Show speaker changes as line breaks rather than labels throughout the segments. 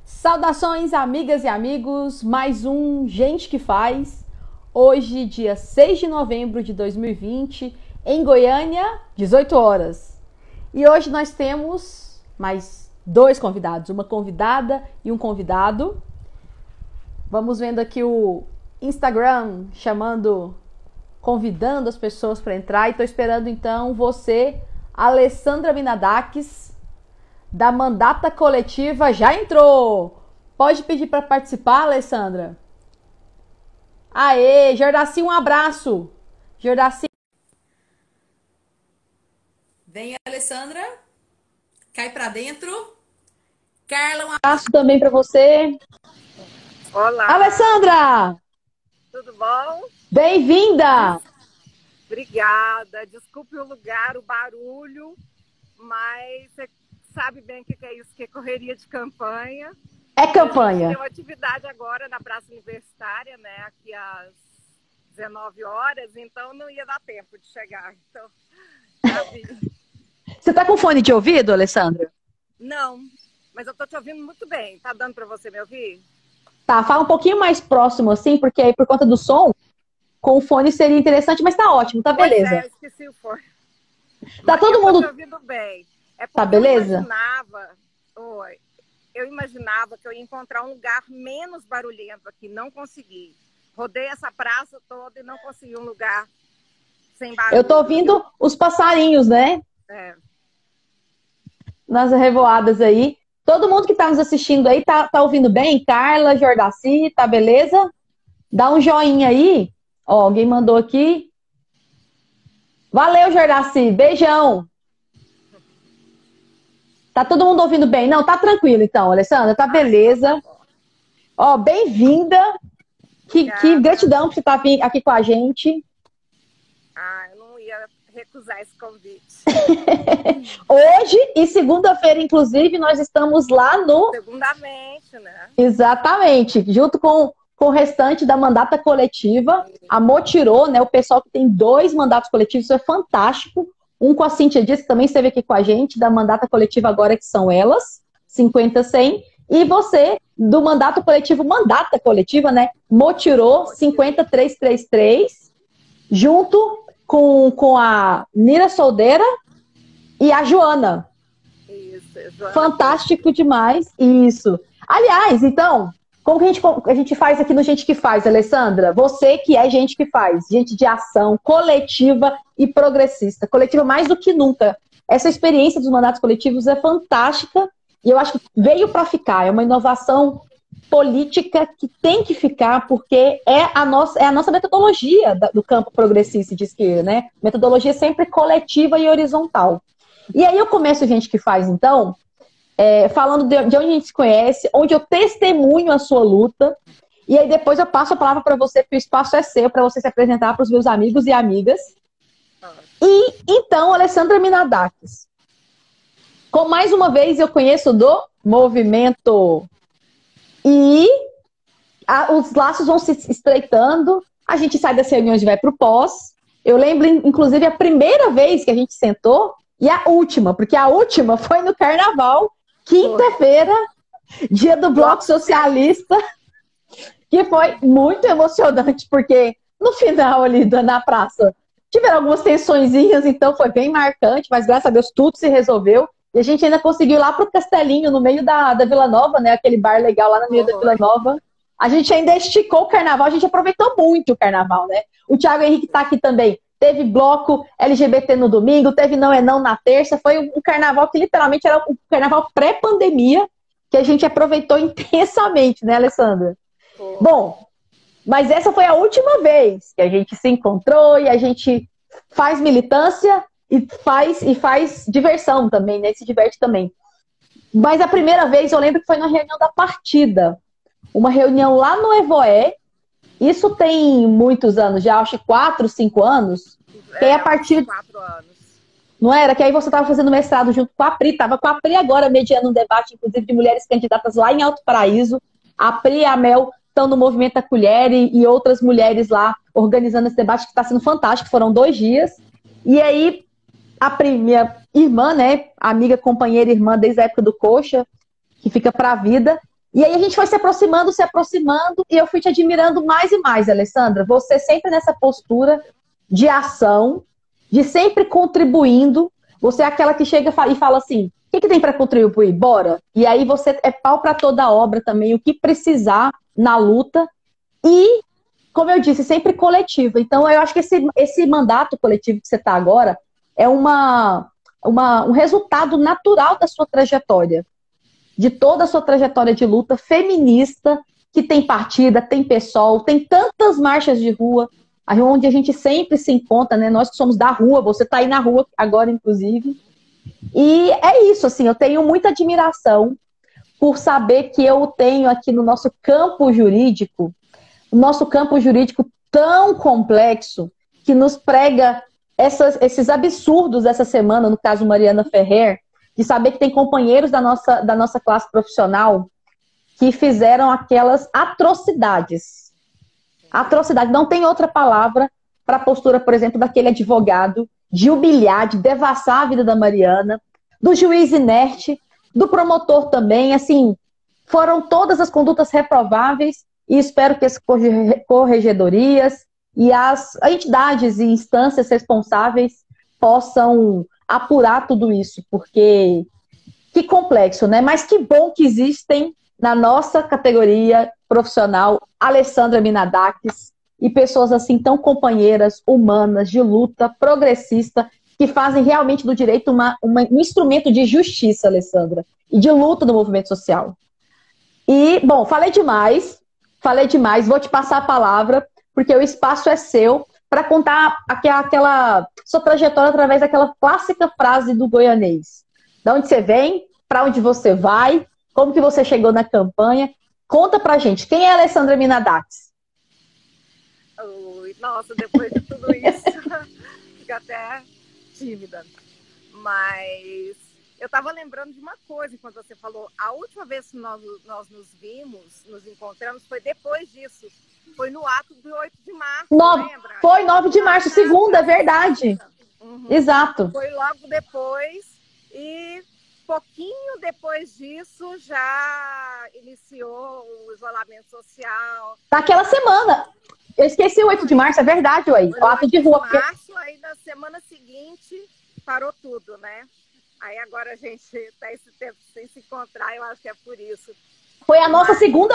Saudações, amigas e amigos, mais um Gente que Faz. Hoje, dia 6 de novembro de 2020, em Goiânia, 18 horas. E hoje nós temos mais dois convidados, uma convidada e um convidado. Vamos vendo aqui o Instagram convidando as pessoas para entrar. E estou esperando então você, Alessandra Minadakis, da Mandata Coletiva, já entrou. Pode pedir para participar, Alessandra? Aê, Jordaci, um abraço. Jordaci. Vem, Alessandra. Cai para dentro. Carla, um abraço também para você.
Olá.
Alessandra.
Tudo bom?
Bem-vinda.
Obrigada. Desculpe o lugar, o barulho, mas você sabe bem o que é isso, que é correria de campanha.
É campanha.
Tem uma atividade agora na Praça Universitária, né? Aqui às 19 horas, então não ia dar tempo de chegar. Então, já vi.
Você tá com fone de ouvido, Alessandra?
Não, mas eu tô te ouvindo muito bem. Tá dando para você me ouvir?
Tá, fala um pouquinho mais próximo, assim, porque aí por conta do som, com o fone seria interessante, mas tá ótimo, tá beleza.
Pois é, esqueci o fone.
Tá
Mas
todo mundo...
Eu tô te ouvindo bem. É porque
tá beleza?
eu imaginava que eu ia encontrar um lugar menos barulhento aqui, não consegui. Rodei essa praça toda e não consegui um lugar sem barulho.
Eu tô ouvindo os passarinhos, né?
É.
Nas revoadas aí. Todo mundo que tá nos assistindo aí tá ouvindo bem? Carla, Jordaci, tá beleza? Dá um joinha aí. Ó, alguém mandou aqui. Valeu, Jordaci. Beijão. Tá todo mundo ouvindo bem? Não, tá tranquilo então, Alessandra, tá beleza. Ó, bem-vinda. Que gratidão por você estar aqui com a gente.
Eu não ia recusar esse convite.
Hoje e segunda-feira, inclusive, nós estamos lá no...
Segundamente, né?
Exatamente, junto com o restante da mandata coletiva, a Motirô, né? O pessoal que tem 2 mandatos coletivos, isso é fantástico. Um com a Cíntia Dias, que também esteve aqui com a gente, da mandata coletiva agora, que são elas, 50-100. E você, do mandato coletivo, mandata coletiva, né? Motirô, 5333, junto com a Nira Soldeira e a Joana.
Isso, Joana.
Fantástico demais. Isso. Aliás, então, como que a gente faz aqui no Gente que Faz, Alessandra? Você que é gente que faz, gente de ação, coletiva e progressista. Coletiva mais do que nunca. Essa experiência dos mandatos coletivos é fantástica e eu acho que veio para ficar. É uma inovação política que tem que ficar, porque é a nossa metodologia do campo progressista de esquerda, né? Metodologia sempre coletiva e horizontal. E aí eu começo Gente que Faz, então, falando de onde a gente se conhece, onde eu testemunho a sua luta, e aí depois eu passo a palavra para você, porque o espaço é seu, para você se apresentar para os meus amigos e amigas. E então, Alessandra Minadakis, com mais uma vez eu conheço do movimento e os laços vão se estreitando, a gente sai das reuniões e vai para o pós. Eu lembro, inclusive, a primeira vez que a gente sentou e a última, porque a última foi no Carnaval, quinta-feira, dia do Bloco Socialista, que foi muito emocionante, porque no final ali na praça tiveram algumas tensõezinhas, então foi bem marcante, mas graças a Deus tudo se resolveu. E a gente ainda conseguiu ir lá pro Castelinho, no meio da Vila Nova, né? Aquele bar legal lá no meio da Vila Nova. A gente ainda esticou o Carnaval, a gente aproveitou muito o Carnaval, né? O Thiago Henrique tá aqui também. Teve bloco LGBT no domingo, teve Não é Não na terça. Foi um carnaval que literalmente era um carnaval pré-pandemia, que a gente aproveitou intensamente, né, Alessandra? Bom, mas essa foi a última vez que a gente se encontrou e a gente faz militância e faz diversão também, né? Se diverte também. Mas a primeira vez eu lembro que foi na reunião da partida. Uma reunião lá no Evoé. Isso tem muitos anos já, acho que 4, 5 anos. Que aí a partir...
4 anos.
Não era? Que aí você estava fazendo mestrado junto com a Pri. Estava com a Pri agora mediando um debate, inclusive, de mulheres candidatas lá em Alto Paraíso. A Pri e a Mel estão no Movimento da Colher e outras mulheres lá organizando esse debate que está sendo fantástico. Foram 2 dias. E aí, minha irmã, né? Amiga, companheira, irmã desde a época do Coxa, que fica pra vida. E aí a gente foi se aproximando, e eu fui te admirando mais e mais, Alessandra. Você sempre nessa postura de ação, de sempre contribuindo. Você é aquela que chega e fala assim, o que tem para contribuir? Bora! E aí você é pau para toda a obra também, o que precisar na luta. E, como eu disse, sempre coletiva. Então, eu acho que esse mandato coletivo que você está agora é um resultado natural da sua trajetória, de toda a sua trajetória de luta feminista, que tem partida, tem PSOL, tem tantas marchas de rua, onde a gente sempre se encontra, né? Nós que somos da rua, você está aí na rua agora, inclusive. E é isso, assim, eu tenho muita admiração por saber que eu tenho aqui no nosso campo jurídico, o nosso campo jurídico tão complexo, que nos prega esses absurdos dessa semana, no caso Mariana Ferrer, de saber que tem companheiros da nossa classe profissional que fizeram aquelas atrocidades. Atrocidade, não tem outra palavra para a postura, por exemplo, daquele advogado, de humilhar, de devassar a vida da Mariana, do juiz inerte, do promotor também, assim, foram todas as condutas reprováveis, e espero que as corregedorias e as entidades e instâncias responsáveis possam apurar tudo isso, porque que complexo, né? Mas que bom que existem na nossa categoria profissional Alessandra Minadakis e pessoas assim tão companheiras, humanas, de luta, progressista, que fazem realmente do direito um instrumento de justiça, Alessandra, e de luta do movimento social. E, bom, falei demais, vou te passar a palavra, porque o espaço é seu, para contar aquela sua trajetória através daquela clássica frase do goianês. De onde você vem, para onde você vai, como que você chegou na campanha. Conta pra gente, quem é a Alessandra Minadakis?
Nossa, depois de tudo isso, fica até tímida. Mas eu estava lembrando de uma coisa quando você falou. A última vez que nós nos vimos, nos encontramos, foi depois disso. Foi no ato do 8 de março, lembra?
Foi 9 de março, segunda, é verdade.
Uhum.
Exato.
Foi logo depois e pouquinho depois disso já iniciou o isolamento social.
Naquela semana. Eu esqueci o 8 de março, é verdade, ué. O ato de rua.
Porque... março, aí na semana seguinte parou tudo, né? Aí agora a gente tá esse tempo sem se encontrar, eu acho que é por isso.
Foi a nossa segunda...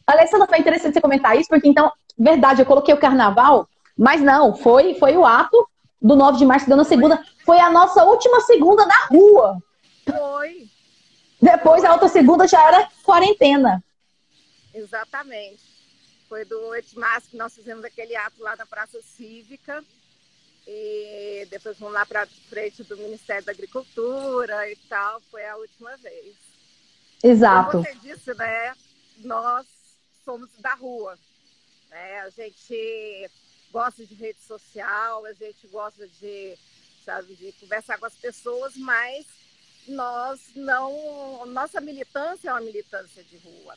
Alessandra, foi interessante você comentar isso, porque então, verdade, eu coloquei o carnaval, mas não, foi o ato do 9 de março, deu na segunda. Foi a nossa última segunda na rua.
Foi.
Depois, a outra segunda já era quarentena.
Exatamente. Foi do 8 de março que nós fizemos aquele ato lá na Praça Cívica. E depois fomos lá para frente do Ministério da Agricultura e tal. Foi a última vez.
Exato.
Como você disse, né? Nós somos da rua. Né? A gente gosta de rede social, a gente gosta de, sabe, de conversar com as pessoas, mas nós não... Nossa militância é uma militância de rua.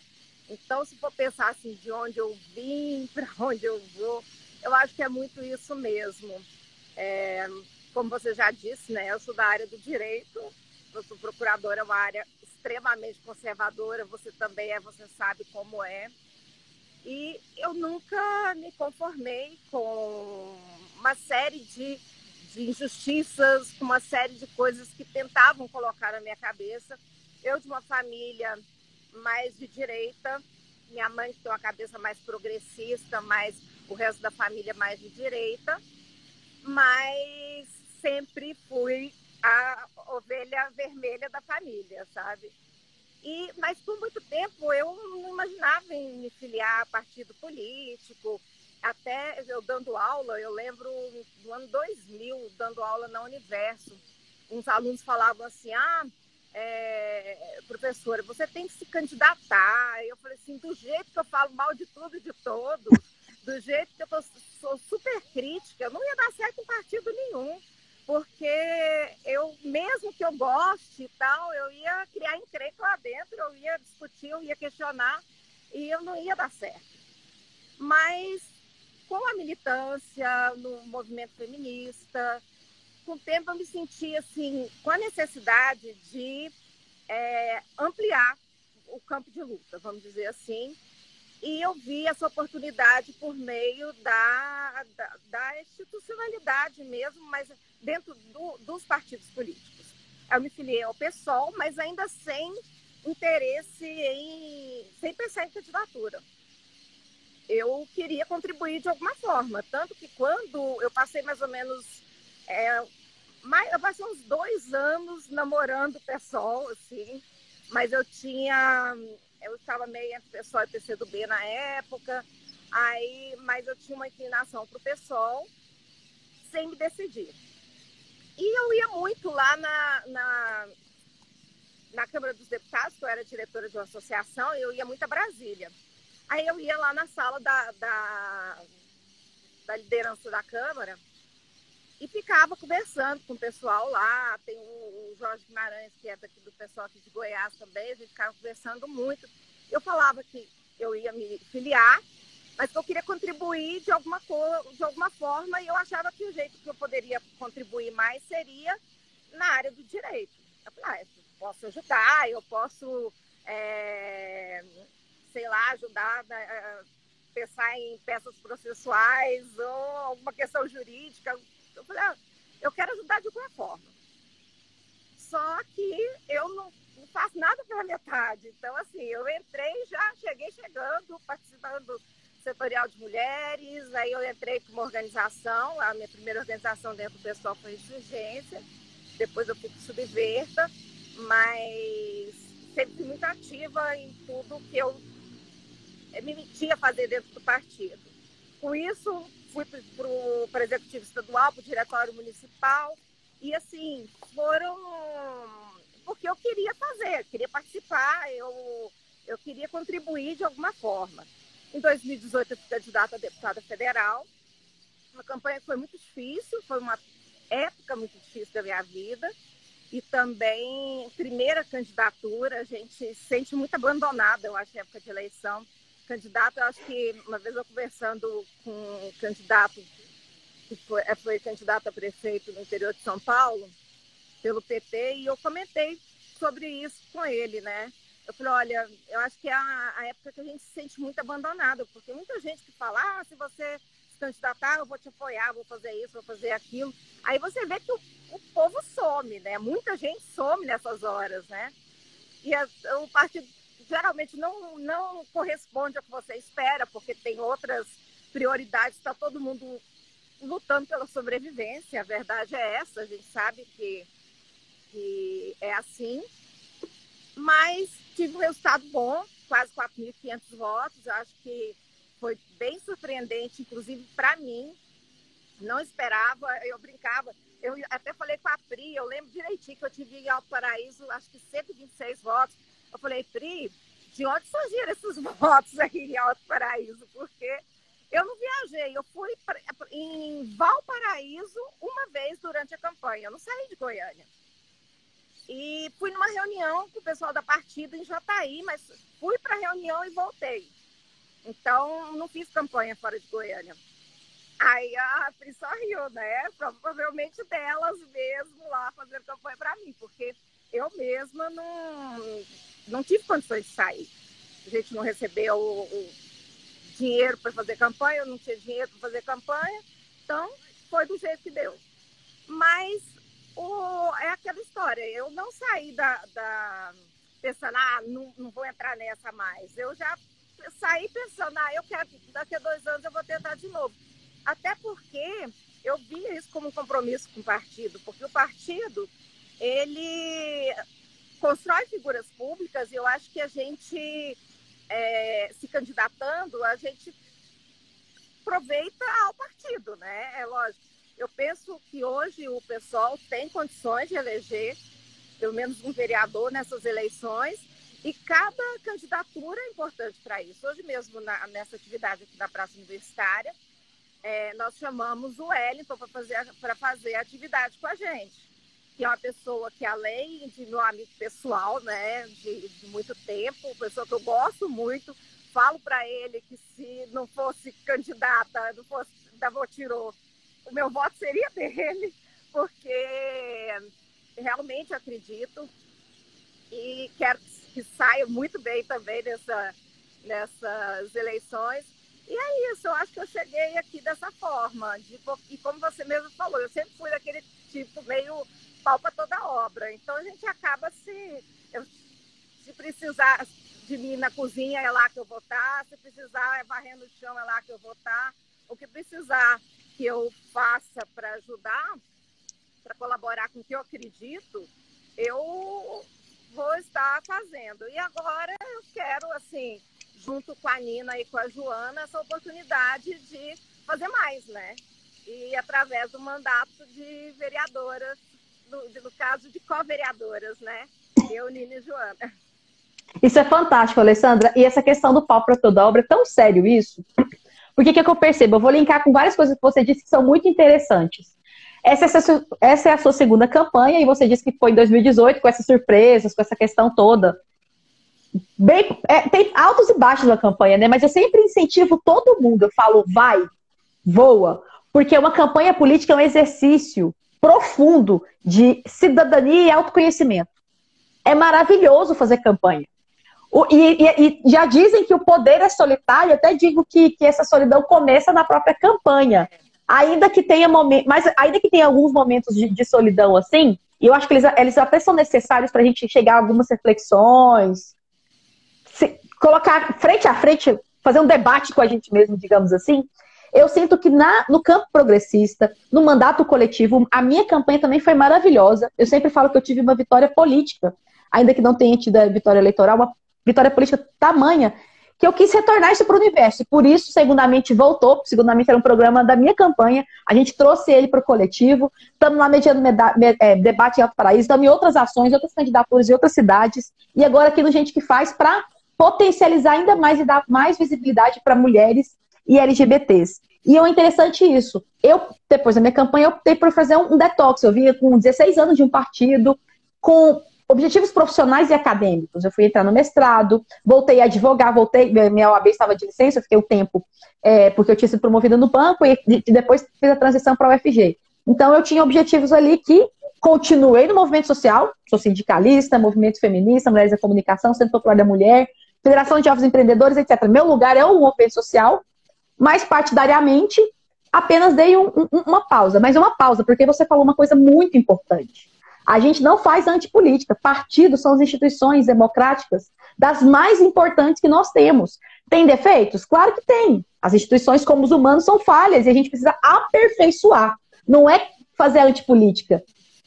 Então, se for pensar assim, de onde eu vim, para onde eu vou, eu acho que é muito isso mesmo. Como você já disse, né, eu sou da área do direito, eu sou procuradora, é uma área extremamente conservadora, você também é, você sabe como é. E eu nunca me conformei com uma série de injustiças, com uma série de coisas que tentavam colocar na minha cabeça. Eu, de uma família mais de direita, minha mãe tem uma cabeça mais progressista, mas o resto da família mais de direita, mas sempre fui a ovelha vermelha da família, sabe? Mas por muito tempo eu não imaginava em me filiar a partido político, até eu dando aula, eu lembro do ano 2000, dando aula na Universo, uns alunos falavam assim, professora, você tem que se candidatar. Eu falei assim, do jeito que eu falo mal de tudo e de todos, do jeito que eu sou super crítica, eu não ia dar certo em partido nenhum, porque eu, mesmo que eu goste e tal, eu ia criar encrenca lá dentro, eu ia discutir, eu ia questionar, e eu não ia dar certo. Mas com a militância no movimento feminista, com o tempo eu me senti assim, com a necessidade de ampliar o campo de luta, vamos dizer assim. E eu vi essa oportunidade por meio da institucionalidade mesmo, mas dentro dos partidos políticos. Eu me filiei ao PSOL, mas ainda sem interesse sem pensar em candidatura. Eu queria contribuir de alguma forma, tanto que quando eu passei mais ou menos, eu passei uns 2 anos namorando o PSOL, assim, mas eu estava meio entre PSOL e PCdoB na época, mas eu tinha uma inclinação para o PSOL sem me decidir. E eu ia muito lá na Câmara dos Deputados, que eu era diretora de uma associação, e eu ia muito a Brasília. Aí eu ia lá na sala da liderança da Câmara e ficava conversando com o pessoal lá. Tem o Jorge Guimarães, que é daqui do pessoal aqui de Goiás também, a gente ficava conversando muito. Eu falava que eu ia me filiar, mas que eu queria contribuir de alguma forma, e eu achava que o jeito que eu poderia contribuir mais seria na área do direito. Eu falei, eu posso ajudar, eu posso... sei lá, ajudar a pensar em peças processuais ou alguma questão jurídica. Eu falei, eu quero ajudar de alguma forma. Só que eu não faço nada pela metade. Então, assim, eu cheguei chegando, participando do setorial de mulheres, aí eu entrei para uma organização, a minha primeira organização dentro do pessoal foi Insurgência, depois eu fui para o Subverta, mas sempre fui muito ativa em tudo que eu me metia a fazer dentro do partido. Com isso, fui para o Executivo Estadual, para o Diretório Municipal, e assim, porque eu queria fazer, queria participar, eu queria contribuir de alguma forma. Em 2018, eu fui candidata a deputada federal, uma campanha que foi muito difícil, foi uma época muito difícil da minha vida, e também, primeira candidatura, a gente se sente muito abandonada, eu acho, na época de eleição. Candidato, eu acho que uma vez eu conversando com um candidato que foi candidato a prefeito no interior de São Paulo, pelo PT, e eu comentei sobre isso com ele, né? Eu falei, olha, eu acho que é a época que a gente se sente muito abandonado, porque muita gente que fala, se você se candidatar, eu vou te apoiar, vou fazer isso, vou fazer aquilo. Aí você vê que o povo some, né? Muita gente some nessas horas, né? E o partido geralmente não corresponde ao que você espera, porque tem outras prioridades, está todo mundo lutando pela sobrevivência, a verdade é essa, a gente sabe que é assim, mas tive um resultado bom, quase 4.500 votos, eu acho que foi bem surpreendente, inclusive para mim, não esperava, eu brincava, eu até falei com a Pri, eu lembro direitinho que eu tive em Alto Paraíso, acho que 126 votos, eu falei, Pri, de onde surgiram esses votos aqui em Alto Paraíso? Porque eu não viajei, eu fui em Valparaíso uma vez durante a campanha, eu não saí de Goiânia. E fui numa reunião com o pessoal da partida em Jataí, mas fui para a reunião e voltei. Então, não fiz campanha fora de Goiânia. Aí a Pri só riu, né? Provavelmente delas mesmo lá fazendo campanha para mim, porque eu mesma não tive condições de sair. A gente não recebeu o dinheiro para fazer campanha, eu não tinha dinheiro para fazer campanha, então foi do jeito que deu. Mas é aquela história, eu não saí pensando, não vou entrar nessa mais. Eu já saí pensando, eu quero, daqui a 2 anos eu vou tentar de novo. Até porque eu via isso como um compromisso com o partido, porque o partido, ele constrói figuras públicas e eu acho que a gente, se candidatando, a gente aproveita ao partido, né? É lógico. Eu penso que hoje o PSOL tem condições de eleger pelo menos um vereador nessas eleições e cada candidatura é importante para isso. Hoje mesmo, nessa atividade aqui na Praça Universitária, nós chamamos o Wellington para fazer atividade com a gente, que é uma pessoa que, além de meu amigo pessoal, né, de muito tempo, pessoa que eu gosto muito, falo para ele que se não fosse candidata, não fosse da Votirô, o meu voto seria dele, porque realmente acredito e quero que saia muito bem também nessas eleições. E é isso, eu acho que eu cheguei aqui dessa forma. E como você mesmo falou, eu sempre fui daquele tipo meio pau para toda obra. Então a gente acaba se precisar de mim na cozinha, é lá que eu vou estar. Se precisar varrendo o chão, é lá que eu vou estar. O que precisar que eu faça para ajudar, para colaborar com o que eu acredito, eu vou estar fazendo. E agora eu quero, assim, junto com a Nina e com a Joana, essa oportunidade de fazer mais, né? E através do mandato de vereadoras, no caso de co-vereadoras, né? Eu, Nina e Joana.
Isso é fantástico, Alessandra. E essa questão do pau para toda obra, é tão sério isso. Porque o que eu percebo? Eu vou linkar com várias coisas que você disse que são muito interessantes. Essa é a sua segunda campanha, e você disse que foi em 2018, com essas surpresas, com essa questão toda. Tem altos e baixos na campanha, né? Mas eu sempre incentivo todo mundo. Eu falo, vai, voa. Porque uma campanha política é um exercício profundo de cidadania e autoconhecimento. É maravilhoso fazer campanha. E já dizem que o poder é solitário, eu até digo que essa solidão começa na própria campanha. Ainda que tenha alguns momentos de solidão assim, e eu acho que eles até são necessários para a gente chegar a algumas reflexões, colocar frente a frente, fazer um debate com a gente mesmo, digamos assim. Eu sinto que no campo progressista, no mandato coletivo, a minha campanha também foi maravilhosa. Eu sempre falo que eu tive uma vitória política, ainda que não tenha tido a vitória eleitoral, uma vitória política tamanha, que eu quis retornar isso para o universo. E por isso, Segundamente voltou. Segundamente era um programa da minha campanha. A gente trouxe ele para o coletivo. Estamos lá mediando debate em Alto Paraíso. Estamos em outras ações, outras candidaturas em outras cidades. E agora aqui no Gente que Faz, para potencializar ainda mais e dar mais visibilidade para mulheres e LGBTs. E é interessante isso. Depois da minha campanha, eu optei por fazer um detox. Eu vinha com 16 anos de um partido, com objetivos profissionais e acadêmicos. Eu fui entrar no mestrado, voltei a advogar, minha OAB estava de licença, eu fiquei um tempo, porque eu tinha sido promovida no banco e depois fiz a transição para a UFG. Então eu tinha objetivos ali que continuei no movimento social, sou sindicalista, movimento feminista, Mulheres da Comunicação, Centro Popular da Mulher, Federação de Jovens Empreendedores, etc. Meu lugar é o movimento social, mas partidariamente apenas dei uma pausa. Mas é uma pausa, porque você falou uma coisa muito importante. A gente não faz antipolítica. Partidos são as instituições democráticas das mais importantes que nós temos. Tem defeitos? Claro que tem. As instituições, como os humanos, são falhas e a gente precisa aperfeiçoar. Não é fazer antipolítica,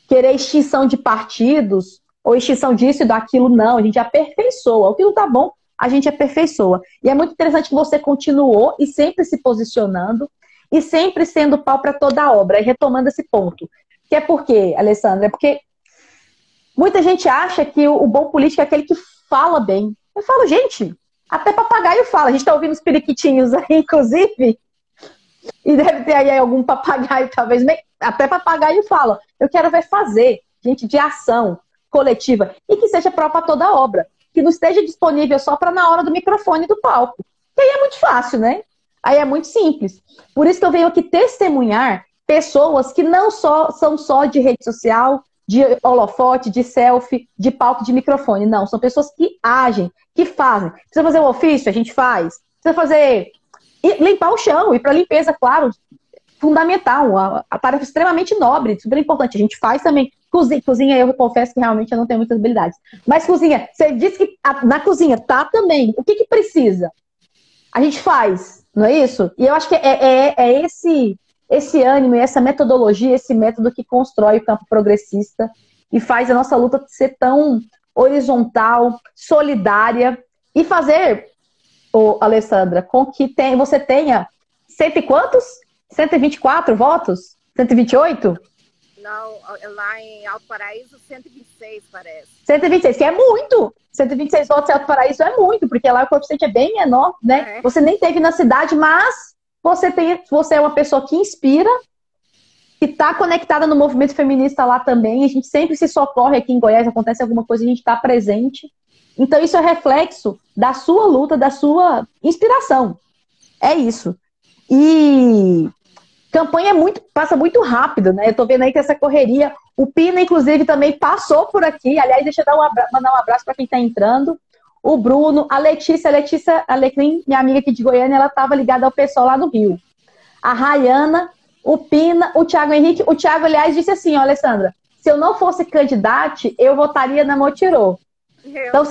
querer extinção de partidos ou extinção disso e daquilo, não. A gente aperfeiçoa. O que não está bom, a gente aperfeiçoa. E é muito interessante que você continuou e sempre se posicionando e sempre sendo pau para toda a obra. E retomando esse ponto. Que é por quê, Alessandra? É porque muita gente acha que o bom político é aquele que fala bem. Eu falo, gente, até papagaio fala. A gente está ouvindo os periquitinhos aí, inclusive, e deve ter aí algum papagaio, talvez, até papagaio fala. Eu quero ver fazer, gente, de ação coletiva, e que seja própria toda a obra, que não esteja disponível só para na hora do microfone do palco. E aí é muito fácil, né? Aí é muito simples. Por isso que eu venho aqui testemunhar pessoas que não são só de rede social, de holofote, de selfie, de palco, de microfone. Não, são pessoas que agem, que fazem. Precisa fazer um ofício? A gente faz. Precisa fazer... limpar o chão. E para limpeza, claro, fundamental. A tarefa extremamente nobre, super importante. A gente faz também. Cozinha, eu confesso que realmente eu não tenho muitas habilidades. Mas cozinha, você disse que na cozinha tá também. O que precisa? A gente faz, não é isso? E eu acho que é esse ânimo, essa metodologia, esse método que constrói o campo progressista e faz a nossa luta ser tão horizontal, solidária e fazer, Alessandra, com que você tenha cento e quantos? 124 votos? 128?
Não, lá em Alto Paraíso, 126, parece.
126, que é muito! 126 votos em Alto Paraíso é muito, porque lá o coeficiente é bem menor, né? É. Você nem teve na cidade, mas você é uma pessoa que inspira, que está conectada no movimento feminista lá também. A gente sempre se socorre aqui em Goiás, acontece alguma coisa, a gente está presente. Então isso é reflexo da sua luta, da sua inspiração. É isso. E campanha passa muito rápido, né? Eu tô vendo aí que essa correria, o Pina, inclusive, também passou por aqui. Aliás, deixa eu mandar um abraço para quem está entrando. O Bruno, a Letícia Alecrim, minha amiga aqui de Goiânia, ela estava ligada ao pessoal lá do Rio. A Rayana, o Pina, o Thiago Henrique. O Thiago, aliás, disse assim, ó, Alessandra, se eu não fosse candidata, eu votaria na Motirô. Então,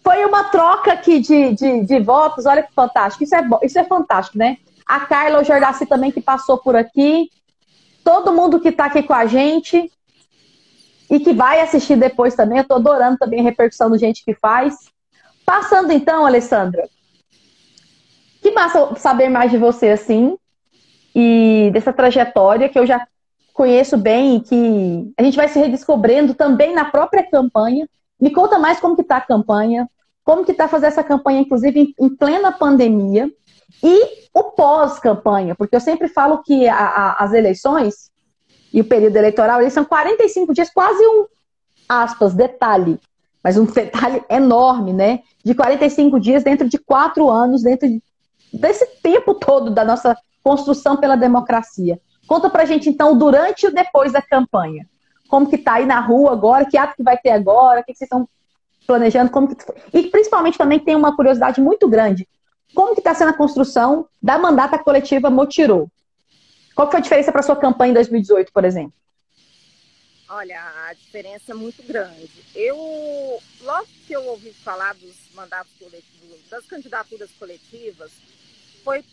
foi uma troca aqui de votos. Olha que fantástico. Isso é fantástico, né? A Carla, o Jordaci também, que passou por aqui. Todo mundo que está aqui com a gente e que vai assistir depois também. Eu estou adorando também a repercussão do gente que faz. Passando então, Alessandra, que massa saber mais de você, assim, e dessa trajetória que eu já conheço bem e que a gente vai se redescobrindo também na própria campanha. Me conta mais como que está a campanha, como que está fazer essa campanha, inclusive, em plena pandemia, e o pós-campanha, porque eu sempre falo que as eleições e o período eleitoral, eles são 45 dias, quase um, aspas, detalhe, mas um detalhe enorme, né? De 45 dias dentro de 4 anos, dentro desse tempo todo da nossa construção pela democracia. Conta pra gente, então, durante e depois da campanha. Como que tá aí na rua agora, que ato que vai ter agora, o que vocês estão planejando, como que... E principalmente também tem uma curiosidade muito grande. Como que está sendo a construção da mandata coletiva Motirô? Qual que foi a diferença para a sua campanha em 2018, por exemplo?
Olha, a diferença é muito grande. Logo que eu ouvi falar dos mandatos coletivos, das candidaturas coletivas, foi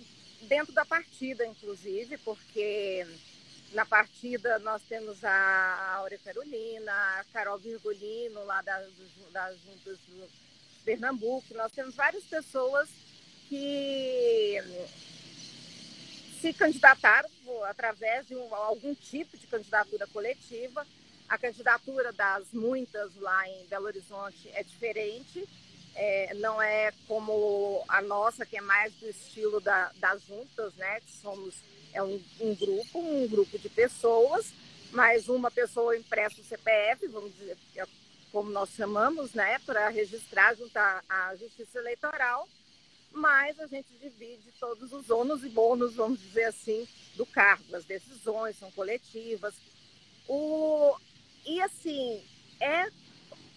dentro da partida, inclusive, porque na partida nós temos a Áurea Carolina, a Carol Virgulino, lá das Juntas do Pernambuco. Nós temos várias pessoas que se candidataram através de algum tipo de candidatura coletiva. A candidatura das muitas lá em Belo Horizonte é diferente, não é como a nossa, que é mais do estilo das juntas, né? Que somos um grupo de pessoas, mas uma pessoa empresta o CPF, vamos dizer, como nós chamamos, né? Para registrar junto à Justiça Eleitoral, mas a gente divide todos os ônus e bônus, vamos dizer assim, do cargo. As decisões são coletivas. E assim,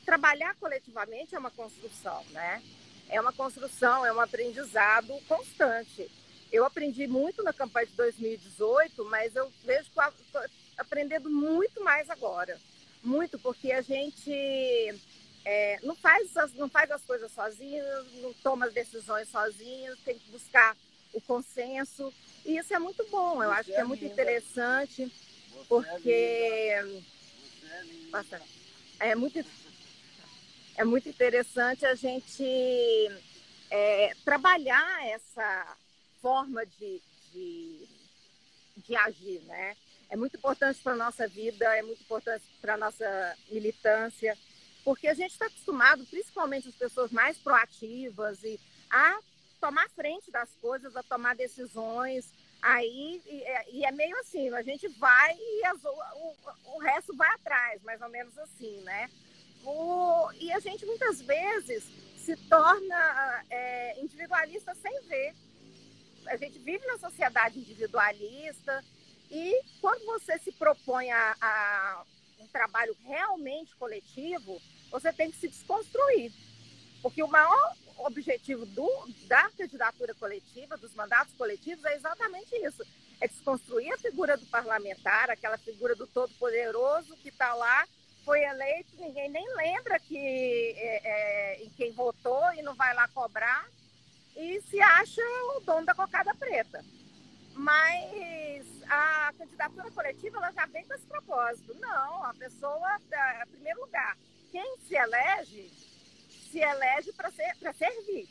trabalhar coletivamente é uma construção, né? É uma construção, é um aprendizado constante. Eu aprendi muito na campanha de 2018, mas eu vejo que estou aprendendo muito mais agora. Muito, porque a gente não faz as coisas sozinhos, não toma as decisões sozinhos, tem que buscar o consenso. E isso é muito bom, eu acho que é muito interessante, porque é muito interessante a gente trabalhar essa forma de agir, né? É muito importante para a nossa vida, é muito importante para a nossa militância, porque a gente está acostumado, principalmente as pessoas mais proativas, a tomar frente das coisas, a tomar decisões, e é meio assim, a gente vai e o resto vai atrás, mais ou menos assim, né? E a gente muitas vezes se torna individualista sem ver. A gente vive na sociedade individualista, e quando você se propõe a um trabalho realmente coletivo, você tem que se desconstruir. Porque o maior objetivo da candidatura coletiva, dos mandatos coletivos, é exatamente isso. É desconstruir a figura do parlamentar, aquela figura do todo-poderoso que está lá, foi eleito, ninguém nem lembra em quem votou e não vai lá cobrar, e se acha o dono da cocada preta. Mas a candidatura coletiva, ela já vem com esse propósito. Não, a pessoa, em primeiro lugar, quem se elege para servir.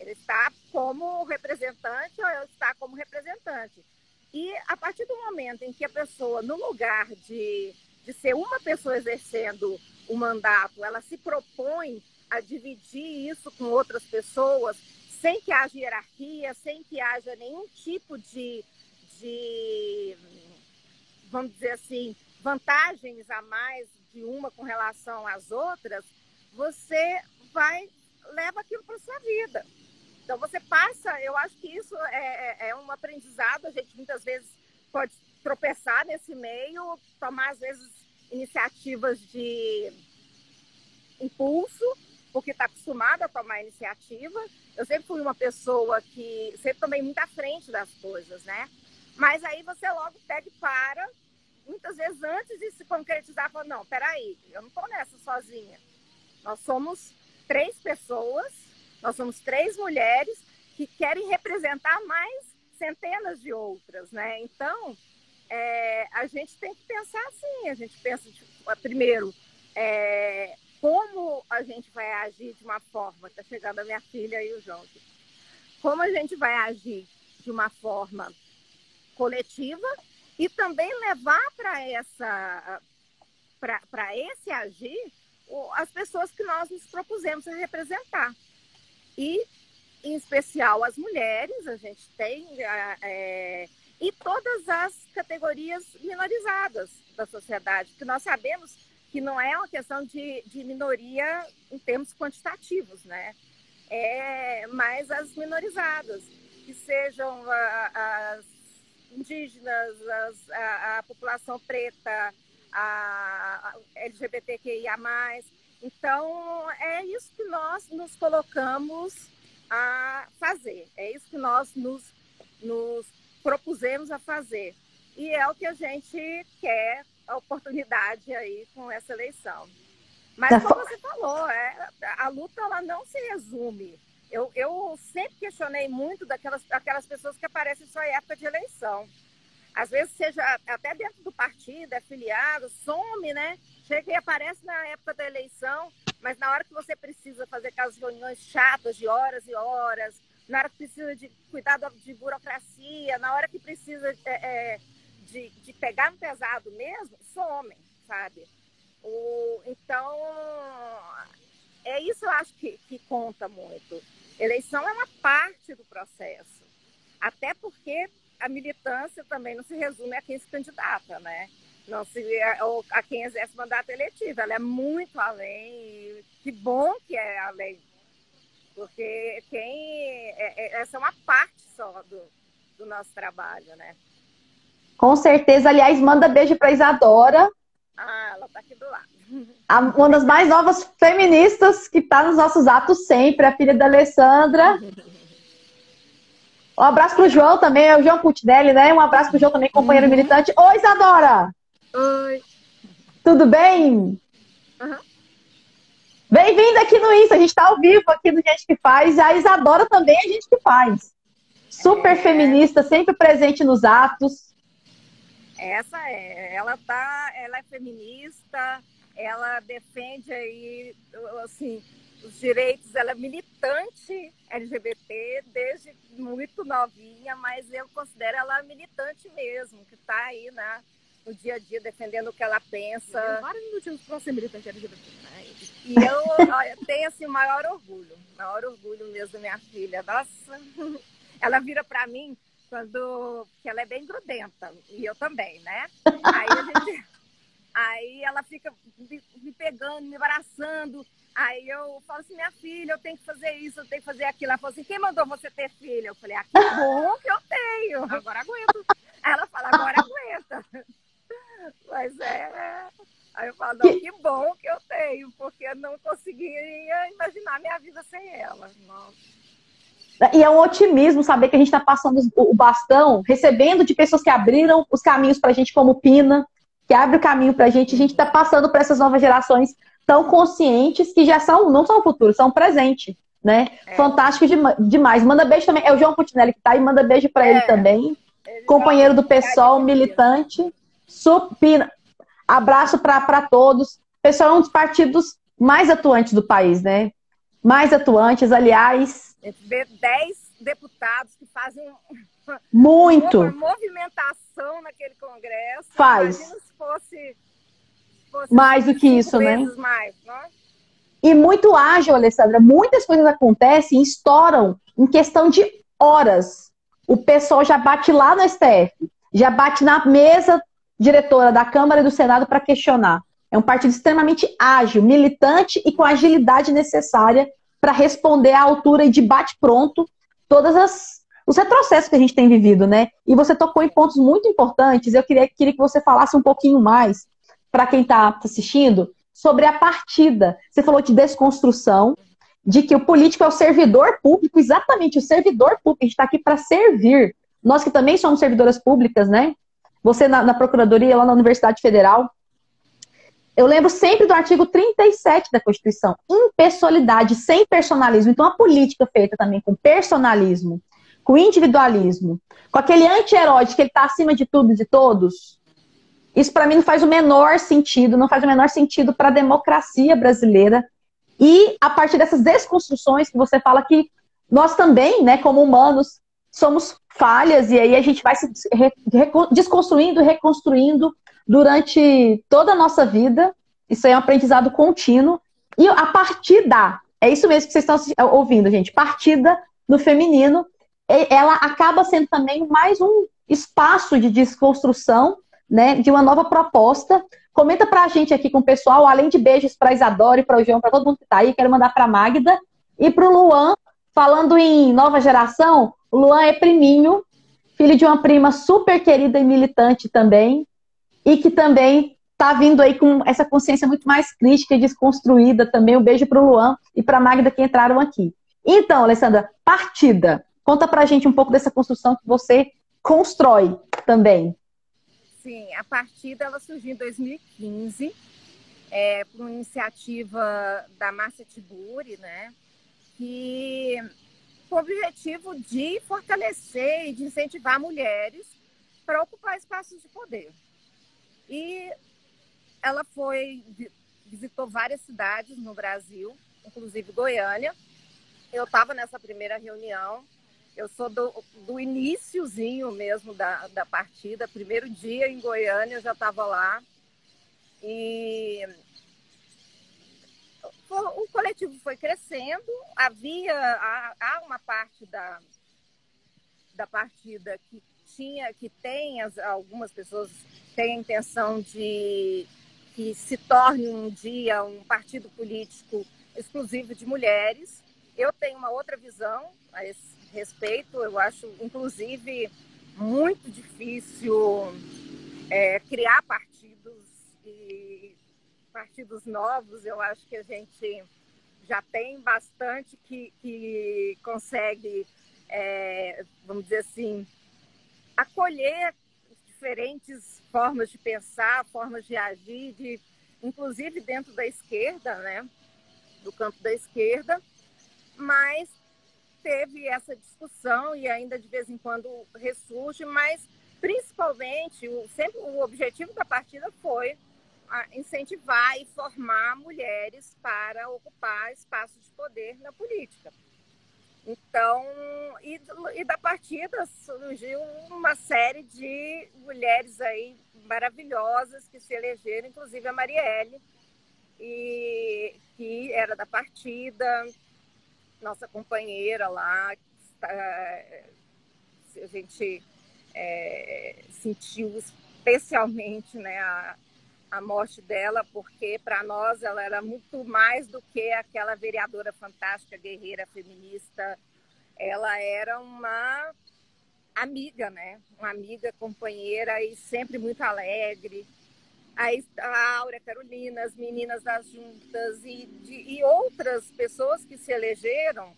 Ele está como representante ou ele está como representante. E a partir do momento em que a pessoa, no lugar de ser uma pessoa exercendo o mandato, ela se propõe a dividir isso com outras pessoas, sem que haja hierarquia, sem que haja nenhum tipo de vamos dizer assim, vantagens a mais de uma com relação às outras, você leva aquilo para a sua vida. Então você passa, eu acho que isso é um aprendizado, a gente muitas vezes pode tropeçar nesse meio, tomar, às vezes, iniciativas de impulso, porque está acostumada a tomar iniciativa. Eu sempre fui uma pessoa que sempre tomei muito à frente das coisas, né? Mas aí você logo pega e para, muitas vezes antes de se concretizar, fala, não, peraí, eu não estou nessa sozinha. Nós somos 3 pessoas, nós somos 3 mulheres que querem representar mais centenas de outras, né? Então, a gente tem que pensar assim, a gente pensa, primeiro, como a gente vai agir de uma forma, está chegando a minha filha e o João aqui, como a gente vai agir de uma forma coletiva e também levar para esse agir as pessoas que nós nos propusemos a representar. E, em especial, as mulheres, a gente tem, e todas as categorias minorizadas da sociedade, que nós sabemos que não é uma questão de minoria em termos quantitativos, né? Mas as minorizadas, que sejam as indígenas, a população preta, a LGBTQIA+. Então, é isso que nós nos colocamos a fazer, é isso que nós nos propusemos a fazer. E é o que a gente quer, a oportunidade aí com essa eleição. Mas, como você falou, a luta ela não se resume. Eu sempre questionei muito daquelas pessoas que aparecem só em época de eleição. Às vezes, seja até dentro do partido, filiado, some, né? Chega e aparece na época da eleição, mas na hora que você precisa fazer aquelas reuniões chatas de horas e horas, na hora que precisa de cuidar de burocracia, na hora que precisa de pegar no pesado mesmo, somem, sabe? Então, é isso eu acho que conta muito. Eleição é uma parte do processo, até porque a militância também não se resume a quem se candidata, né? Não ou a quem exerce mandato eletivo, ela é muito além, e que bom que é além, porque essa é uma parte só do nosso trabalho, né?
Com certeza, aliás, manda beijo para Isadora.
Ela está aqui do lado.
Uma das mais novas feministas que está nos nossos atos sempre, a filha da Alessandra. Um abraço pro João também, é o João Putinelli, né? Um abraço pro João também, companheiro militante. Oi, Isadora!
Oi!
Tudo bem? Bem-vinda aqui no Insta, a gente tá ao vivo aqui no Gente que Faz. A Isadora também é Gente que Faz. Super feminista, sempre presente nos atos.
Ela é feminista, ela defende aí, assim, os direitos, ela é militante LGBT desde muito novinha, mas eu considero ela militante mesmo, que está aí no dia a dia defendendo o que ela pensa. Tem vários motivos para ser militante LGBT. E eu tenho assim, maior orgulho mesmo da minha filha. Nossa, ela vira para mim que ela é bem grudenta, e eu também, né? Aí ela fica me pegando, me abraçando. Aí eu falo assim, minha filha, eu tenho que fazer isso, eu tenho que fazer aquilo. Ela falou assim, quem mandou você ter filha? Eu falei, que bom que eu tenho. Agora aguento. Aí ela fala, agora aguenta. Mas Aí eu falo, não, que bom que eu tenho, porque eu não conseguiria imaginar minha vida sem ela. Nossa.
E é um otimismo saber que a gente está passando o bastão, recebendo de pessoas que abriram os caminhos para a gente, como Pina, que abre o caminho para a gente está passando para essas novas gerações tão conscientes que já não são o futuro, são o presente, né? Fantástico demais. Manda beijo também, é o João Putinelli que tá aí, manda beijo para ele também. Companheiro do PSOL, militante. Pina, abraço para todos. O PSOL é um dos partidos mais atuantes do país, né? Mais atuantes, aliás.
A gente vê 10 deputados que fazem
uma
movimentação naquele congresso.
Faz.
Imagina se fosse
mais do que isso, né?
Mais, não?
E muito ágil, Alessandra. Muitas coisas acontecem, estouram em questão de horas. O pessoal já bate lá no STF, já bate na mesa diretora da Câmara e do Senado para questionar. É um partido extremamente ágil, militante e com a agilidade necessária para responder à altura e de bate-pronto todas os retrocessos que a gente tem vivido, né? E você tocou em pontos muito importantes. Eu queria que você falasse um pouquinho mais para quem está assistindo sobre a partida. Você falou de desconstrução, de que o político é o servidor público, exatamente, o servidor público. A gente está aqui para servir. Nós que também somos servidoras públicas, né? Você na Procuradoria, lá na Universidade Federal. Eu lembro sempre do artigo 37 da Constituição, impessoalidade, sem personalismo. Então, a política feita também com personalismo, com individualismo, com aquele anti-herói de que ele está acima de tudo e de todos, isso para mim não faz o menor sentido, não faz o menor sentido para a democracia brasileira. E a partir dessas desconstruções que você fala que nós também, né, como humanos, somos falhas, e aí a gente vai se desconstruindo e reconstruindo durante toda a nossa vida. Isso é um aprendizado contínuo. E a partida, é isso mesmo que vocês estão ouvindo, gente, partida no feminino, ela acaba sendo também mais um espaço de desconstrução, né, de uma nova proposta. Comenta pra gente aqui com o pessoal, além de beijos pra Isadora e para o João, para todo mundo que tá aí, quero mandar pra Magda e pro Luan, falando em nova geração. O Luan é priminho, filho de uma prima super querida e militante também, e que também tá vindo aí com essa consciência muito mais crítica e desconstruída também. Um beijo pro Luan e pra Magda que entraram aqui. Então, Alessandra, partida. Conta pra gente um pouco dessa construção que você constrói também.
Sim, a partida ela surgiu em 2015, por uma iniciativa da Márcia Tiburi, né, que com o objetivo de fortalecer e de incentivar mulheres para ocupar espaços de poder. E ela visitou várias cidades no Brasil, inclusive Goiânia. Eu estava nessa primeira reunião. Eu sou do iniciozinho mesmo da partida. Primeiro dia em Goiânia, eu já estava lá. E o coletivo foi crescendo. Há uma parte da partida que tem, algumas pessoas têm a intenção de que se torne um dia um partido político exclusivo de mulheres. Eu tenho uma outra visão a esse respeito. Eu acho, inclusive, muito difícil criar partidos novos. Eu acho que a gente já tem bastante que consegue, vamos dizer assim, acolher diferentes formas de pensar, formas de agir, inclusive dentro da esquerda, né? Do campo da esquerda, mas teve essa discussão e ainda de vez em quando ressurge, mas principalmente sempre o objetivo da partida foi incentivar e formar mulheres para ocupar espaços de poder na política. Então, e da partida surgiu uma série de mulheres aí maravilhosas que se elegeram, inclusive a Marielle, que era da partida, nossa companheira lá. A gente sentiu especialmente, né, a morte dela, porque para nós ela era muito mais do que aquela vereadora fantástica, guerreira, feminista. Ela era uma amiga, né? Uma amiga, companheira e sempre muito alegre. A Áurea Carolina, as meninas das juntas e outras pessoas que se elegeram,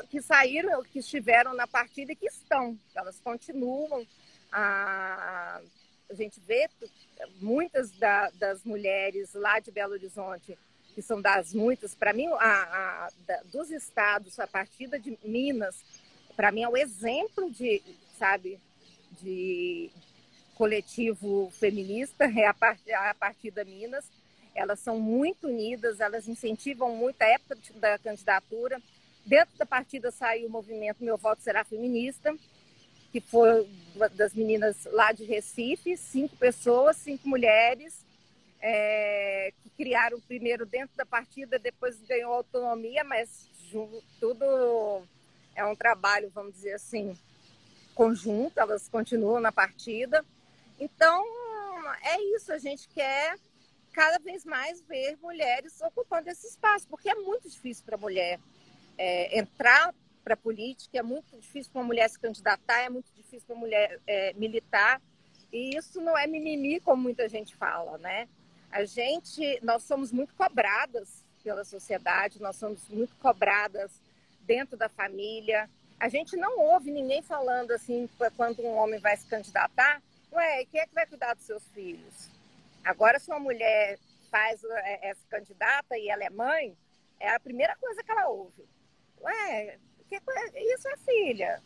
que saíram, que estiveram na partida e que estão. Elas continuam. A gente vê muitas das mulheres lá de Belo Horizonte, que são das muitas, para mim, dos estados, a partida de Minas, para mim é o exemplo de coletivo feminista, é a partida Minas. Elas são muito unidas, elas incentivam muito a época da candidatura. Dentro da partida saiu o movimento Meu Voto Será Feminista, que foi das meninas lá de Recife, 5 pessoas, 5 mulheres, que criaram primeiro dentro da partida, depois ganhou autonomia, mas tudo é um trabalho, vamos dizer assim, conjunto, elas continuam na partida. Então, é isso, a gente quer cada vez mais ver mulheres ocupando esse espaço, porque é muito difícil para a mulher entrar para a política, é muito difícil para uma mulher se candidatar, é muito difícil para uma mulher militar. E isso não é mimimi, como muita gente fala, né? Nós somos muito cobradas pela sociedade, nós somos muito cobradas dentro da família. A gente não ouve ninguém falando assim, quando um homem vai se candidatar, ué, quem é que vai cuidar dos seus filhos? Agora, se uma mulher se candidata e ela é mãe, é a primeira coisa que ela ouve. Ué, isso é filha.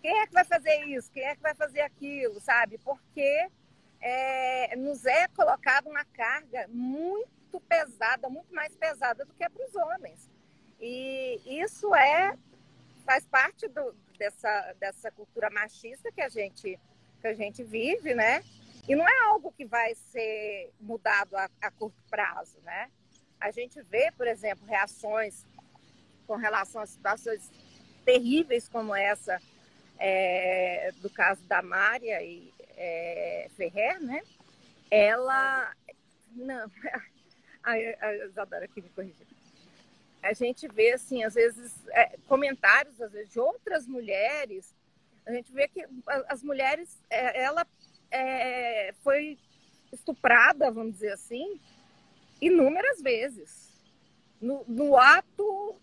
Quem é que vai fazer isso? Quem é que vai fazer aquilo, sabe? Porque nos é colocada uma carga muito pesada, muito mais pesada do que é para os homens. E isso faz parte dessa cultura machista que a gente vive, né? E não é algo que vai ser mudado a curto prazo, né? A gente vê, por exemplo, reações com relação a situações terríveis como essa, do caso da Mária Ferrer, né? Ela... Não, a Isadora aqui me corrigiu. A gente vê, assim, às vezes, comentários às vezes, de outras mulheres. A gente vê que as mulheres... ela foi estuprada, vamos dizer assim, inúmeras vezes. No ato,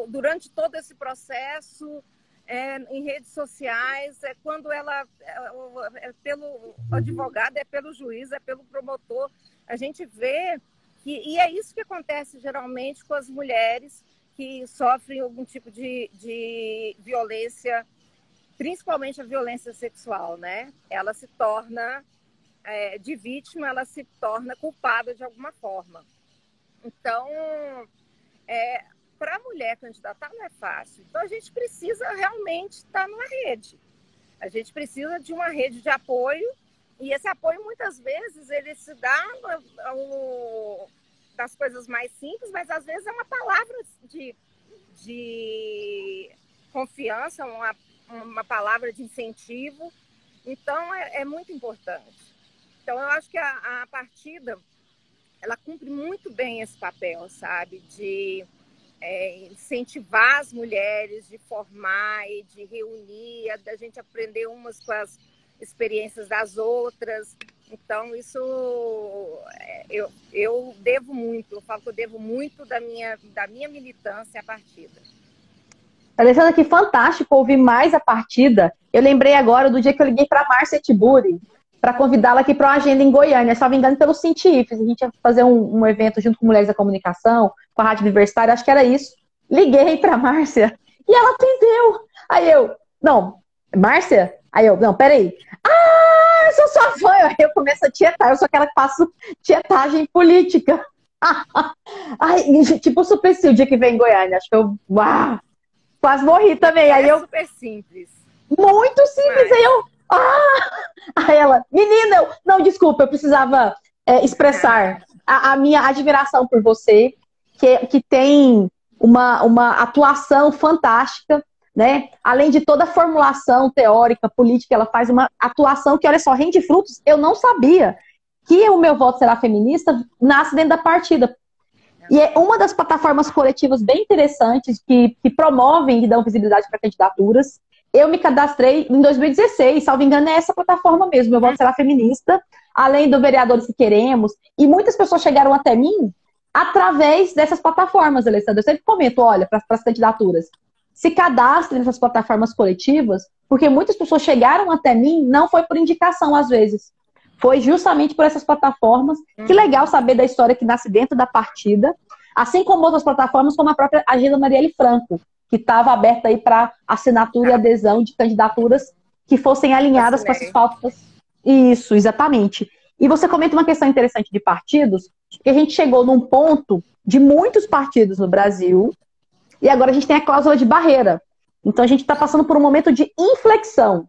durante todo esse processo... em redes sociais, quando ela pelo advogado, pelo juiz, pelo promotor, a gente vê e é isso que acontece geralmente com as mulheres que sofrem algum tipo de violência, principalmente a violência sexual, né? Ela se torna de vítima, ela se torna culpada de alguma forma. Então, para a mulher candidatar não é fácil. Então, a gente precisa realmente estar numa rede. A gente precisa de uma rede de apoio, e esse apoio, muitas vezes, ele se dá das coisas mais simples, mas, às vezes, é uma palavra de confiança, uma palavra de incentivo. Então, é muito importante. Então, eu acho que a partida, ela cumpre muito bem esse papel, sabe? De incentivar as mulheres, de formar e de reunir, da gente aprender umas com as experiências das outras. Então, isso eu devo muito, eu falo que eu devo muito da minha militância à partida.
Alessandra, que fantástico ouvir mais a partida. Eu lembrei agora do dia que eu liguei para a Márcia Tiburi para convidá-la aqui para uma agenda em Goiânia, só me engano, pelo Científicos. A gente ia fazer um evento junto com Mulheres da Comunicação, com a Rádio Universitária, acho que era isso. Liguei para a Márcia e ela atendeu. Aí eu, não, Márcia? Aí eu, não, peraí. Ah, eu sou sua fã. Aí eu começo a tietar, eu sou aquela que faço tietagem política. Ai, tipo o Suplicy, o dia que vem em Goiânia. Acho que eu, uau, quase morri também. Aí eu,
super simples.
Muito simples. Aí eu, aí ela, menina, não, desculpa, eu precisava expressar a minha admiração por você, que tem uma atuação fantástica, né? Além de toda a formulação teórica, política, ela faz uma atuação que, olha só, rende frutos. Eu não sabia que o Meu Voto Será Feminista nasce dentro da partida. E é uma das plataformas coletivas bem interessantes que promovem e dão visibilidade para candidaturas. Eu me cadastrei em 2016, salvo engano, é essa plataforma mesmo, Meu Voto Será Feminista, além do Vereadores que Queremos. E muitas pessoas chegaram até mim através dessas plataformas, Alessandra. Eu sempre comento, olha, para as candidaturas, se cadastrem nessas plataformas coletivas, porque muitas pessoas chegaram até mim, não foi por indicação às vezes. Foi justamente por essas plataformas. Que legal saber da história que nasce dentro da partida, assim como outras plataformas, como a própria Agenda Marielle Franco, que estava aberta aí para assinatura e adesão de candidaturas que fossem alinhadas com essas pautas. Isso, exatamente. E você comenta uma questão interessante de partidos, que a gente chegou num ponto de muitos partidos no Brasil, e agora a gente tem a cláusula de barreira. Então a gente está passando por um momento de inflexão.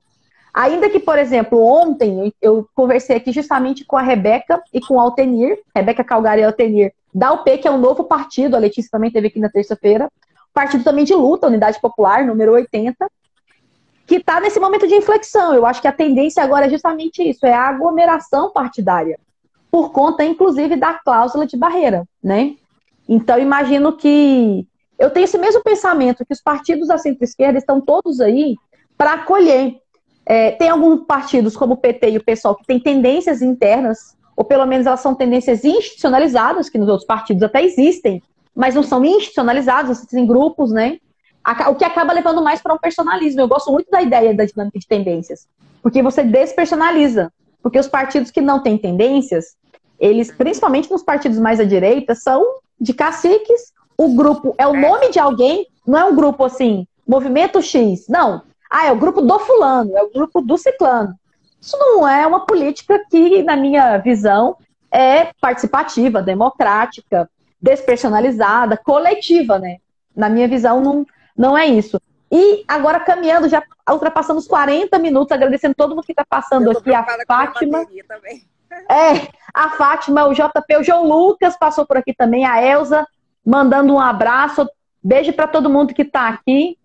Ainda que, por exemplo, ontem eu conversei aqui justamente com a Rebeca e com o Altenir, Rebeca Calgari e Altenir, da UP, que é um novo partido, a Letícia também esteve aqui na terça-feira, partido também de luta, Unidade Popular, número 80, que está nesse momento de inflexão. Eu acho que a tendência agora é justamente isso, é a aglomeração partidária, por conta, inclusive, da cláusula de barreira, né? Então, imagino que Eu tenho esse mesmo pensamento, que os partidos da centro-esquerda estão todos aí para acolher. Tem alguns partidos, como o PT e o PSOL, que têm tendências internas, ou pelo menos elas são tendências institucionalizadas, que nos outros partidos até existem, mas não são institucionalizadas, existem grupos, né? O que acaba levando mais para um personalismo. Eu gosto muito da ideia da dinâmica de tendências, porque você despersonaliza. Porque os partidos que não têm tendências, eles, principalmente nos partidos mais à direita, são de caciques. O grupo é o nome de alguém, não é um grupo assim, Movimento X, não. É o grupo do fulano, é o grupo do ciclano. Isso não é uma política que, na minha visão, é participativa, democrática, despersonalizada, coletiva, né? Na minha visão, não é isso. E agora, caminhando, já ultrapassando os 40 minutos, agradecendo todo mundo que está passando aqui, a Fátima. A Fátima, o JP, o João Lucas passou por aqui também, a Elza, mandando um abraço, beijo para todo mundo que está aqui.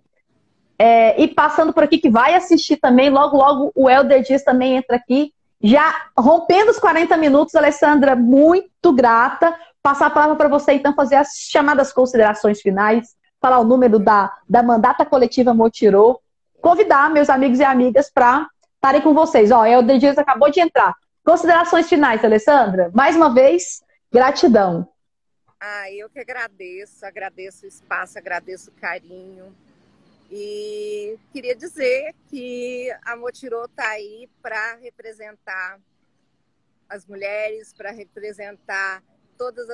E passando por aqui, que vai assistir também, logo, logo o Helder Dias também entra aqui. Já rompendo os 40 minutos, Alessandra, muito grata. Passar a palavra para você, então, fazer as chamadas considerações finais, falar o número da mandata coletiva Motirô, convidar meus amigos e amigas para estarem com vocês. Helder Dias acabou de entrar. Considerações finais, Alessandra. Mais uma vez, gratidão.
Eu que agradeço o espaço, agradeço o carinho. E queria dizer que a Motirô está aí para representar as mulheres, para representar todas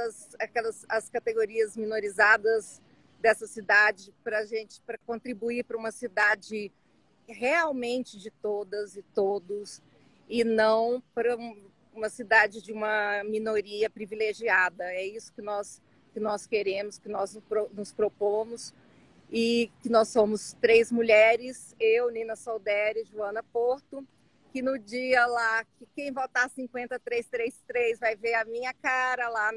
as categorias minorizadas dessa cidade, para contribuir para uma cidade realmente de todas e todos, e não para uma cidade de uma minoria privilegiada. É isso que nós queremos, que nós nos propomos. E que nós somos 3 mulheres, eu, Nina Solderi, Joana Porto, que no dia lá, que quem votar 50333 vai ver a minha cara lá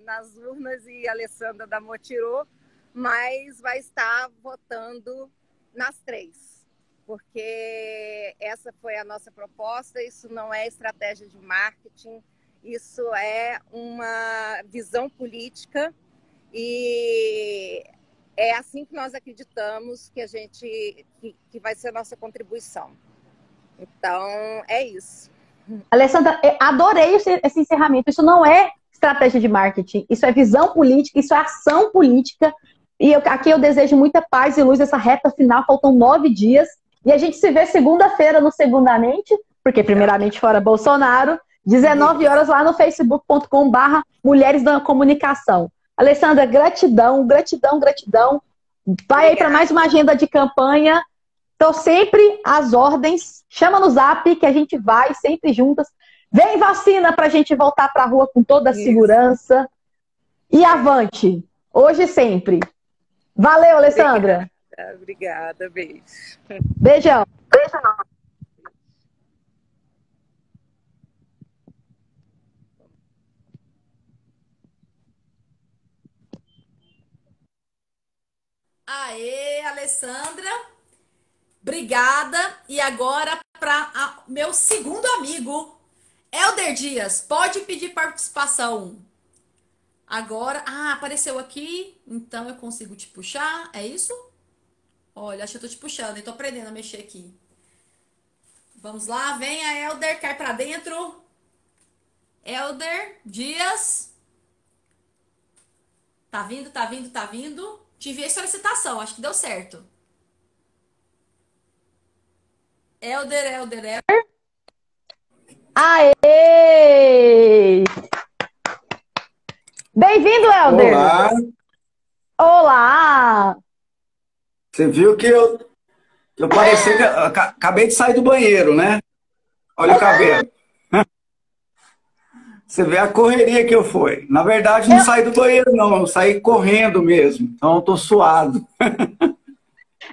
nas urnas e a Alessandra da Motirô, mas vai estar votando nas 3, porque essa foi a nossa proposta, isso não é estratégia de marketing, isso é uma visão política e é assim que nós acreditamos que vai ser a nossa contribuição. Então, é isso.
Alessandra, adorei esse encerramento. Isso não é estratégia de marketing, isso é visão política, isso é ação política. E aqui eu desejo muita paz e luz nessa reta final, faltam 9 dias. E a gente se vê segunda-feira no Segundamente, porque primeiramente fora Bolsonaro, 19 horas lá no facebook.com/Mulheres da Comunicação. Alessandra, gratidão, gratidão, gratidão. Vai aí para mais uma agenda de campanha. Estou sempre às ordens. Chama no zap que a gente vai sempre juntas. Vem vacina para a gente voltar para a rua com toda a segurança. E avante. Hoje e sempre. Valeu, Alessandra.
Obrigada. Beijo.
Beijão. Beijão.
Aê, Alessandra, obrigada. E agora para meu segundo amigo, Helder Dias, pode pedir participação. Agora, apareceu aqui, então eu consigo te puxar, é isso? Olha, acho que eu tô te puxando, eu tô aprendendo a mexer aqui. Vamos lá, venha, Helder, cai para dentro. Helder Dias. Tá vindo, tá vindo, tá vindo. Te enviei solicitação, acho que deu certo. Helder.
Aê! Bem-vindo, Helder!
Olá!
Olá!
Você viu que eu pareci que acabei de sair do banheiro, né? Olha o cabelo. Você vê a correria que eu fui. Na verdade, não saí do banheiro, não. Eu saí correndo mesmo. Então, eu tô suado.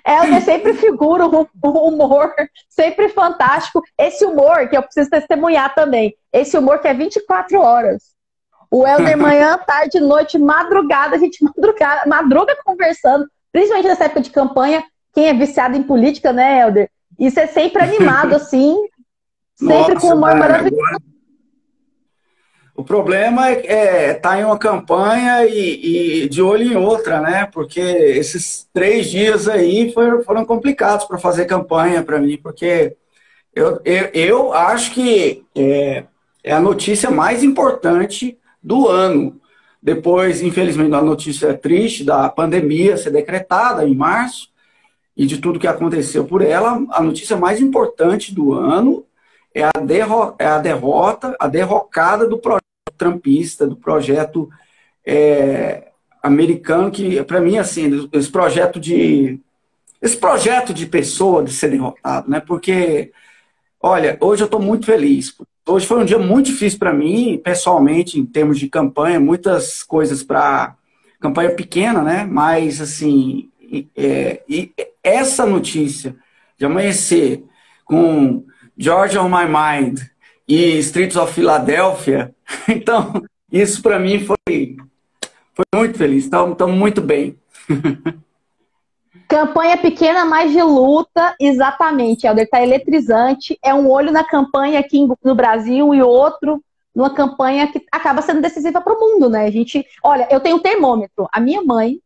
Helder sempre figura um humor sempre fantástico. Esse humor que eu preciso testemunhar também. Esse humor que é 24 horas. O Helder manhã, tarde, noite, madrugada, a gente madruga conversando. Principalmente nessa época de campanha. Quem é viciado em política, né, Helder? Isso é sempre animado, assim. Sempre com humor maravilhoso.
O problema é estar em uma campanha e de olho em outra, né? Porque esses 3 dias aí foram complicados para fazer campanha para mim, porque eu acho que é a notícia mais importante do ano. Depois, infelizmente, a notícia triste da pandemia ser decretada em março e de tudo que aconteceu por ela, a notícia mais importante do ano é a derrota, a derrocada do projeto trumpista, do projeto americano, que, para mim, assim, esse projeto de pessoa de ser derrotado, né? Porque, olha, hoje eu estou muito feliz. Hoje foi um dia muito difícil para mim, pessoalmente, em termos de campanha, muitas coisas para campanha pequena, né? Mas, assim, e essa notícia de amanhecer com Georgia on My Mind e Streets of Philadelphia, então, isso para mim foi muito feliz. Estamos muito bem.
Campanha pequena, mas de luta, exatamente, Helder, tá eletrizante. É um olho na campanha aqui no Brasil e outro numa campanha que acaba sendo decisiva para o mundo, né? Olha, eu tenho um termômetro. A minha mãe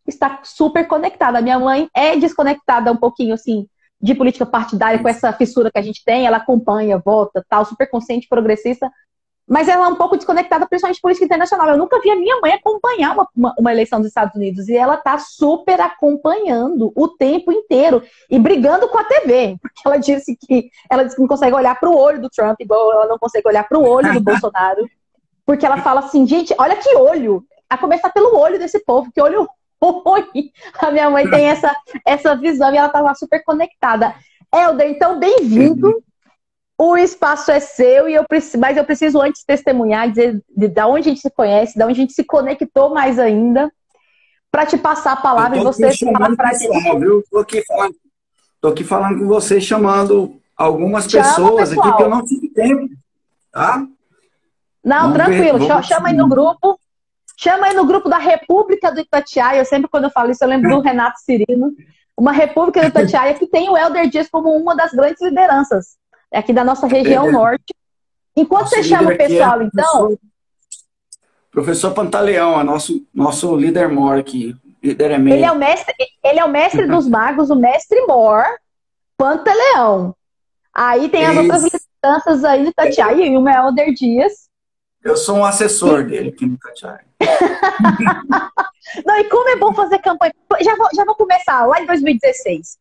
está super conectada. A minha mãe é desconectada um pouquinho, assim, de política partidária, com essa fissura que a gente tem. Ela acompanha, vota, tal, super consciente, progressista. Mas ela é um pouco desconectada, principalmente de política internacional. Eu nunca vi a minha mãe acompanhar uma eleição dos Estados Unidos. E ela está super acompanhando o tempo inteiro. E brigando com a TV. Porque ela disse que não consegue olhar para o olho do Trump, igual ela não consegue olhar para o olho do Bolsonaro. Porque ela fala assim, gente, olha que olho. A começar pelo olho desse povo, que olho ruim. A minha mãe tem essa visão e ela está lá super conectada. Helder, então, bem-vindo. O espaço é seu, mas eu preciso antes testemunhar, dizer de onde a gente se conhece, de onde a gente se conectou mais ainda, para te passar a palavra e você falar para a gente.
Estou aqui falando com você, chamando algumas pessoas aqui, porque eu não tive tempo, tá?
Não, tranquilo, chama aí no grupo. Chama aí no grupo da República do Itatiaia. Quando eu falo isso, eu lembro do Renato Cirino. Uma República do Itatiaia que tem o Helder Dias como uma das grandes lideranças aqui da nossa região norte. Enquanto você chama o pessoal, então...
Professor Pantaleão, é nosso líder mor aqui. Líder
ele é o mestre dos magos, o mestre mor, Pantaleão. Aí tem as outras lideranças aí do Itatiaia e o Helder Dias.
Eu sou um assessor dele aqui no Itatiaia.
Não, e como é bom fazer campanha. Já vou começar lá em 2016.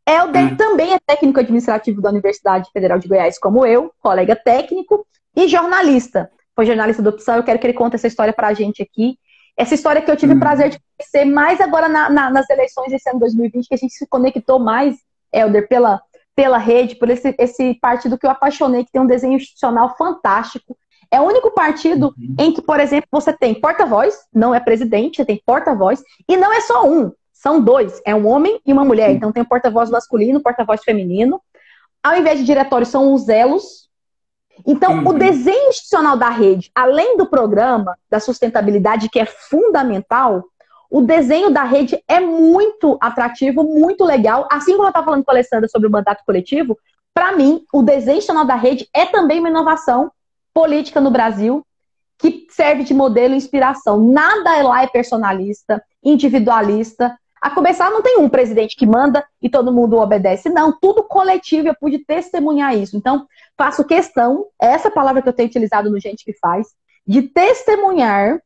Helder também é técnico administrativo da Universidade Federal de Goiás, como eu, colega técnico e jornalista. Foi jornalista da Opção, eu quero que ele conte essa história pra gente aqui. Essa história que eu tive o prazer de conhecer mais agora nas eleições desse ano 2020, que a gente se conectou mais, Helder, pela rede, por esse partido que eu apaixonei, que tem um desenho institucional fantástico. É o único partido em que, por exemplo, você tem porta-voz, não é presidente, você tem porta-voz, e não é só um. São dois, é um homem e uma mulher. Então tem porta-voz masculino, porta-voz feminino. Ao invés de diretório, são os elos. Então, o desenho institucional da rede, além do programa, da sustentabilidade, que é fundamental, o desenho da rede é muito atrativo, muito legal. Assim como eu estava falando com a Alessandra sobre o mandato coletivo, para mim, o desenho institucional da rede é também uma inovação política no Brasil, que serve de modelo e inspiração. Nada lá é personalista, individualista. A começar, não tem um presidente que manda e todo mundo obedece. Não, tudo coletivo, eu pude testemunhar isso. Então, faço questão, essa palavra que eu tenho utilizado no Gente que Faz, de testemunhar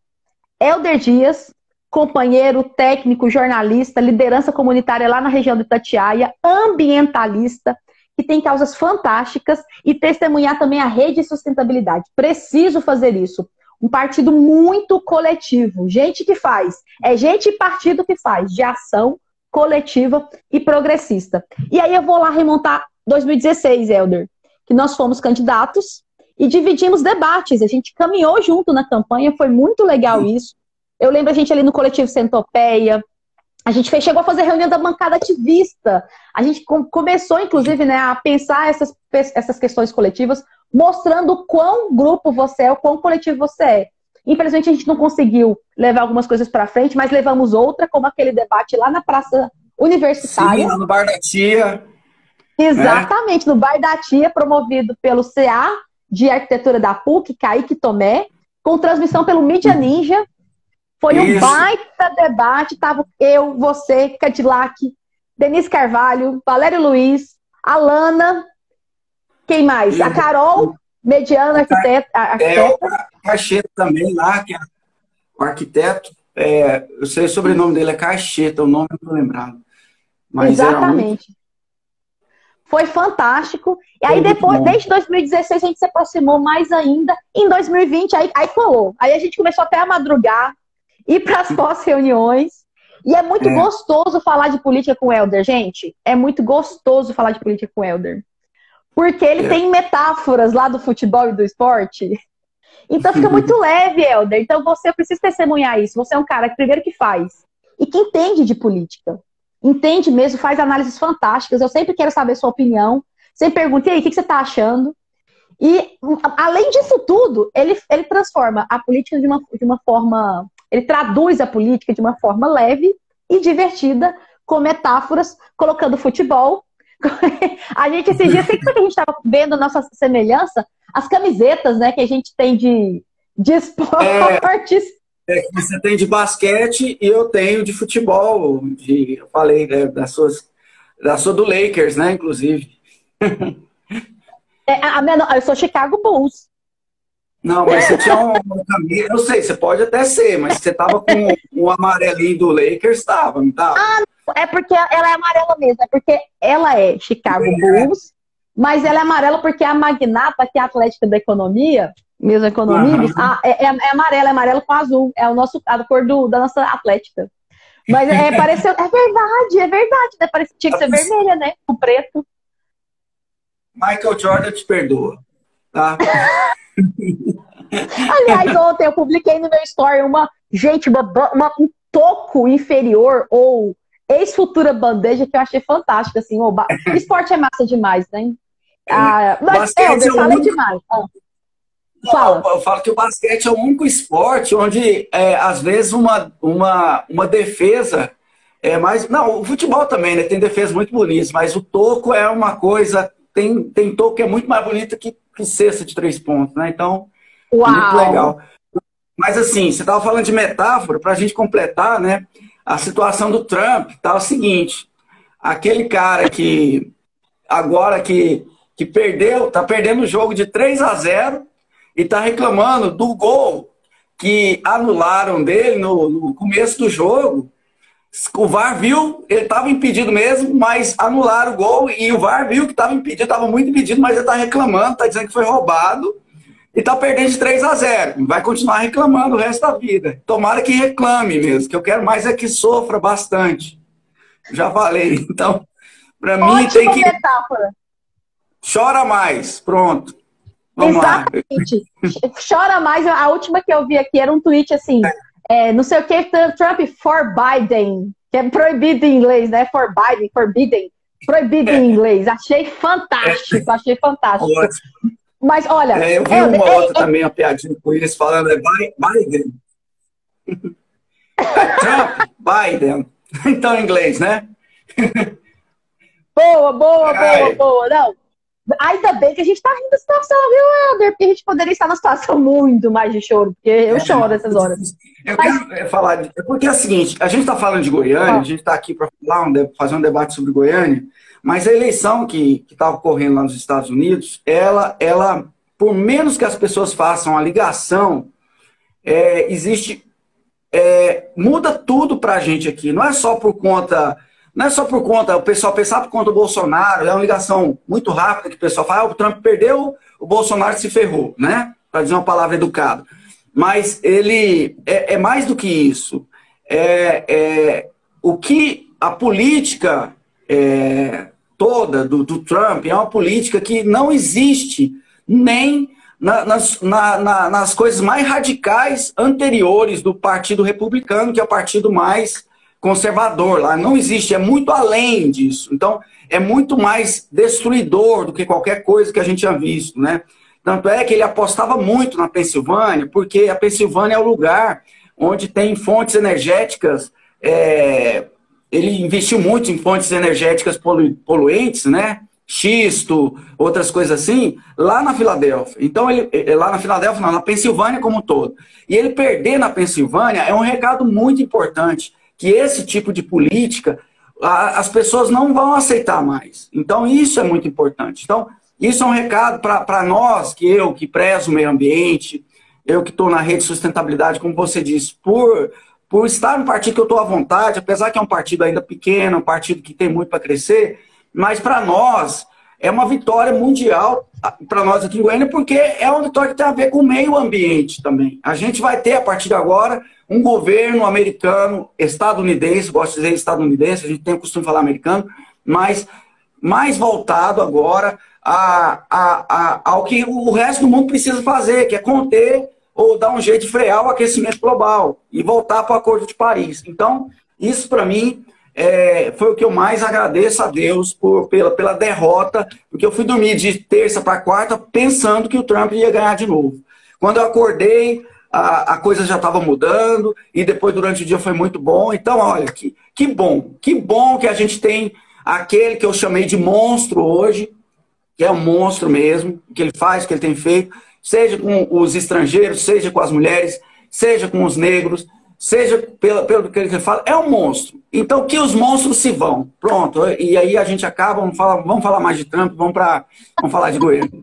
Helder Dias, companheiro, técnico, jornalista, liderança comunitária lá na região do Itatiaia, ambientalista, que tem causas fantásticas, e testemunhar também a rede de sustentabilidade. Preciso fazer isso. Um partido muito coletivo. Gente que faz. É gente e partido que faz. De ação coletiva e progressista. E aí eu vou lá remontar 2016, Helder. Que nós fomos candidatos e dividimos debates. A gente caminhou junto na campanha. Foi muito legal isso. Eu lembro a gente ali no Coletivo Centopeia. A gente chegou a fazer reunião da bancada ativista. A gente começou, inclusive, né, a pensar essas questões coletivas, mostrando o quão grupo você é, o quão coletivo você é. Infelizmente, a gente não conseguiu levar algumas coisas para frente, mas levamos outra, como aquele debate lá na Praça Universitária.
Sim, no Bar da Tia.
Exatamente, no Bar da Tia, promovido pelo CA de Arquitetura da PUC, Kaique Tomé, com transmissão pelo Mídia Ninja. Foi um baita debate, tava eu, você, Cadillac, Denise Carvalho, Valério Luiz, Alana, quem mais? A Carol, mediana arquiteta.
O Caixeta também lá, que é o arquiteto. Eu sei o sobrenome dele, é Caixeta, o nome eu não tô lembrado. Mas
exatamente. Foi fantástico. E aí depois, desde 2016, a gente se aproximou mais ainda. Em 2020, aí colou. Aí a gente começou até a madrugar, ir para as pós-reuniões. E é muito gostoso falar de política com o Helder, gente. É muito gostoso falar de política com o Helder. Porque ele tem metáforas lá do futebol e do esporte. Então fica muito leve, Helder. Então eu preciso testemunhar isso. Você é um cara que primeiro que faz e que entende de política. Entende mesmo, faz análises fantásticas. Eu sempre quero saber sua opinião. Sempre pergunto, e aí, o que você está achando? E, além disso tudo, ele transforma a política de uma forma... Ele traduz a política de uma forma leve e divertida, com metáforas, colocando futebol. A gente, esses dias, sei que a gente estava vendo a nossa semelhança, as camisetas, né, que a gente tem de esportes.
Você tem de basquete e eu tenho de futebol. Eu falei, né, da sua do Lakers, né, inclusive.
Eu sou Chicago Bulls.
Não, mas você tinha uma camisa, eu sei, você pode até ser, mas você tava com o amarelinho do Lakers, não tava?
É porque ela é amarela mesmo, é porque ela é Chicago Bulls, mas ela é amarela porque a magnata, que é a Atlética da Economia, mesmo Economia, é amarelo com azul, é a cor da nossa Atlética. Mas pareceu, é verdade, né? Tinha que ser vermelha, né? O preto.
Michael Jordan te perdoa, tá?
Aliás, ontem eu publiquei no meu story um toco inferior ou ex-futura bandeja que eu achei fantástico, assim, esporte é massa demais, né? Mas eu falei demais.
Fala. Eu falo que o basquete é o único esporte onde, às vezes, uma defesa é mais... Não, o futebol também, né? Tem defesas muito bonitas, mas o toco é uma coisa... Tem toco que é muito mais bonito que cesta de 3 pontos, né? Então, muito legal. Mas, assim, você estava falando de metáfora, para a gente completar, né? A situação do Trump tá o seguinte: aquele cara que agora que perdeu, tá perdendo o jogo de 3-0 e tá reclamando do gol que anularam dele no começo do jogo. O VAR viu, ele estava impedido mesmo, mas anularam o gol e o VAR viu que estava impedido, estava muito impedido, mas ele está reclamando, está dizendo que foi roubado e está perdendo de 3-0. Vai continuar reclamando o resto da vida. Tomara que reclame mesmo, que eu quero mais é que sofra bastante. Já falei. Então, para mim tem que...
metáfora.
Chora mais, pronto. Vamos
Exatamente. Lá. Chora mais. A última que eu vi aqui era um tweet assim... não sei o que, Trump for Biden, que é proibido em inglês, né? For Biden, forbidden, proibido em inglês. Achei fantástico, achei fantástico.
Ótimo.
Mas olha...
eu vi uma outra também, uma piadinha com eles, falando Biden. Trump, Biden. Então, em inglês, né?
Boa. Não. Ainda bem que a gente tá rindo da situação, viu, Helder? Porque a gente poderia estar numa situação muito mais de choro, porque eu choro nessas horas.
Eu quero falar, porque é o seguinte, a gente está falando de Goiânia, a gente está aqui para fazer um debate sobre Goiânia, mas a eleição que está ocorrendo lá nos Estados Unidos, ela, por menos que as pessoas façam a ligação, muda tudo para a gente aqui. Não é só por conta, o pessoal pensar por conta do Bolsonaro, é uma ligação muito rápida que o pessoal fala, o Trump perdeu, o Bolsonaro se ferrou, né? Para dizer uma palavra educada. Mas ele é mais do que isso. O que a política toda do Trump é uma política que não existe nem nas coisas mais radicais anteriores do Partido Republicano, que é o partido mais conservador lá. Não existe, é muito além disso. Então, é muito mais destruidor do que qualquer coisa que a gente tinha visto, né? Tanto é que ele apostava muito na Pensilvânia, porque a Pensilvânia é o lugar onde tem fontes energéticas, ele investiu muito em fontes energéticas poluentes, né? xisto, outras coisas assim, lá na Filadélfia. Então, lá na Filadélfia, não, na Pensilvânia como um todo. E ele perder na Pensilvânia é um recado muito importante, que esse tipo de política as pessoas não vão aceitar mais. Então, isso é muito importante. Então, isso é um recado para nós, que prezo o meio ambiente, eu que estou na rede de sustentabilidade, como você disse, por estar no partido que eu estou à vontade, apesar que é um partido ainda pequeno, um partido que tem muito para crescer, mas para nós é uma vitória mundial, para nós aqui em Goiânia, porque é uma vitória que tem a ver com o meio ambiente também. A gente vai ter, a partir de agora, um governo americano, estadunidense, gosto de dizer estadunidense, a gente tem o costume de falar americano, mas mais voltado agora ao que o resto do mundo precisa fazer, que é conter ou dar um jeito de frear o aquecimento global e voltar para o Acordo de Paris. Então, isso para mim foi o que eu mais agradeço a Deus pela derrota, porque eu fui dormir de terça para quarta pensando que o Trump ia ganhar de novo. Quando eu acordei, a coisa já estava mudando e depois durante o dia foi muito bom. Então, olha, que bom que a gente tem aquele que eu chamei de monstro hoje, que é um monstro mesmo, o que ele faz, o que ele tem feito, seja com os estrangeiros, seja com as mulheres, seja com os negros, seja pelo que ele fala, é um monstro. Então, que os monstros se vão. Pronto. E aí a gente acaba, vamos falar mais de Trump, vamos falar de Goiânia.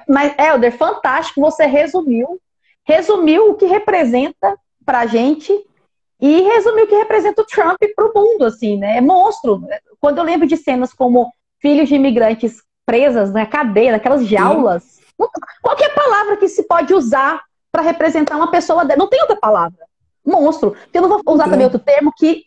Mas, Helder, fantástico, você resumiu o que representa pra gente e resumiu o que representa o Trump pro mundo, assim, né? É monstro. Quando eu lembro de cenas como filhos de imigrantes presas na cadeia, naquelas jaulas, qualquer palavra que se pode usar para representar uma pessoa dela. Não tem outra palavra. Monstro. Porque eu não vou usar também outro termo que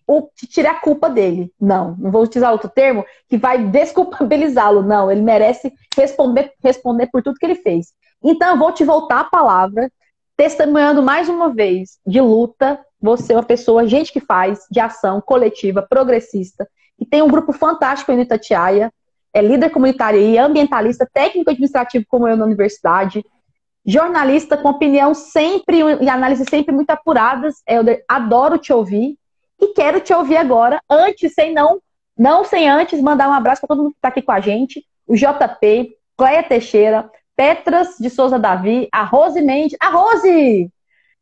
tire a culpa dele. Não vou utilizar outro termo que vai desculpabilizá-lo. Não, ele merece responder por tudo que ele fez. Então, eu vou te voltar a palavra, testemunhando mais uma vez de luta. Você é uma pessoa, gente que faz, de ação coletiva, progressista, e tem um grupo fantástico aí no Itatiaia, é líder comunitário e ambientalista, técnico administrativo como eu na universidade, jornalista com opinião sempre e análise sempre muito apuradas. Helder, adoro te ouvir e quero te ouvir agora, sem antes mandar um abraço para todo mundo que está aqui com a gente, o JP, Cleia Teixeira, Petras de Souza Davi, a Rose Mendes, a Rose!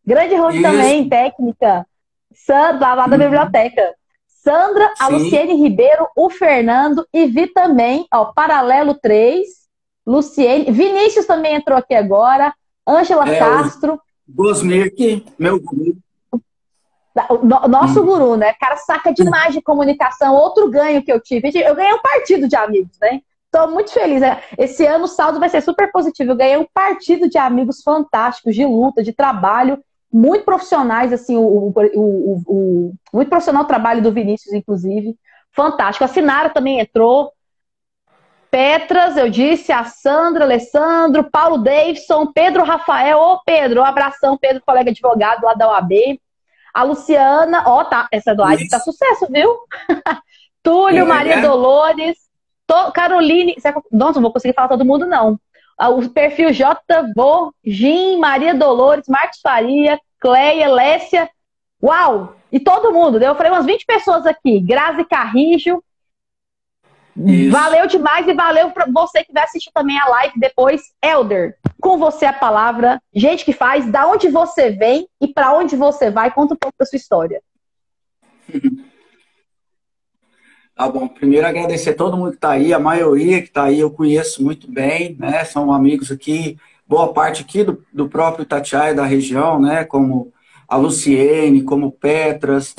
Grande Rose também, técnica, Sandra, lá da biblioteca. Sandra, a Luciene Ribeiro, o Fernando e vi também, ó, Paralelo 3, Luciene, Vinícius também entrou aqui agora, Ângela Castro.
Gosmirk, meu guru.
Nosso guru, né? Cara, saca demais de comunicação. Outro ganho que eu tive. Eu ganhei um partido de amigos, né? Estou muito feliz. Né? Esse ano o saldo vai ser super positivo. Eu ganhei um partido de amigos fantásticos, de luta, de trabalho, muito profissionais, assim, muito profissional o trabalho do Vinícius, inclusive. Fantástico. A Sinara também entrou. Petras, eu disse, a Sandra, Alessandro, Paulo Davidson, Pedro Rafael. Ô, Pedro, um abração, Pedro, colega advogado lá da OAB. A Luciana, ó, tá, essa live tá sucesso, viu? Túlio, Maria Dolores, Caroline, nossa, não vou conseguir falar todo mundo, não. O perfil JVô, Jim, Maria Dolores, Marcos Faria, Cleia, Lécia, uau! E todo mundo, eu falei umas 20 pessoas aqui, Grazi Carrijo. Isso. Valeu demais e valeu para você que vai assistir também a live depois. Helder, com você a palavra, gente que faz, da onde você vem e para onde você vai, conta um pouco da sua história.
Tá bom, primeiro agradecer a todo mundo que está aí, a maioria que está aí eu conheço muito bem, né? São amigos aqui, boa parte aqui do próprio Itatiaia, da região, né? Como a Luciene, como Petras,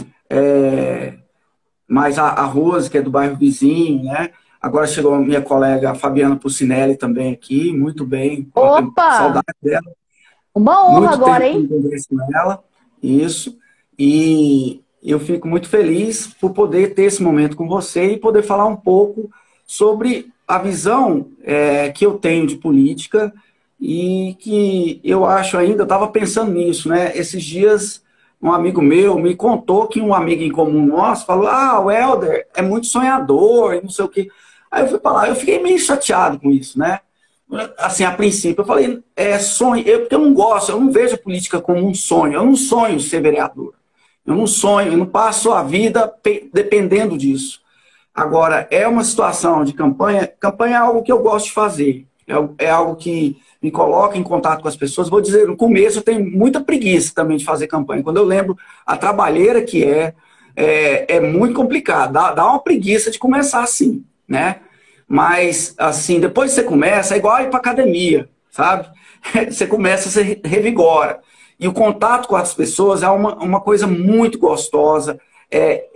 mas a Rose, que é do bairro vizinho, né? Agora chegou a minha colega Fabiana Pucinelli também aqui, muito bem.
Opa!
Saudade dela.
Uma honra
muito
agora,
tempo
hein?
Com ela. Isso. E eu fico muito feliz por poder ter esse momento com você e poder falar um pouco sobre a visão que eu tenho de política e que eu acho ainda, eu estava pensando nisso, né? Esses dias um amigo meu me contou que um amigo em comum nosso falou, o Helder é muito sonhador e não sei o quê. Aí eu fui para lá, eu fiquei meio chateado com isso, né? Assim, a princípio, eu falei, sonho, porque eu não gosto, eu não vejo a política como um sonho, eu não sonho ser vereador, eu não sonho, eu não passo a vida dependendo disso. Agora, é uma situação de campanha. Campanha é algo que eu gosto de fazer. É algo que me coloca em contato com as pessoas. Vou dizer, no começo eu tenho muita preguiça também de fazer campanha. Quando eu lembro a trabalheira que é muito complicado. Dá uma preguiça de começar assim, né? Mas, assim, depois que você começa, é igual ir para academia, sabe? Você começa, você revigora. E o contato com as pessoas é uma coisa muito gostosa.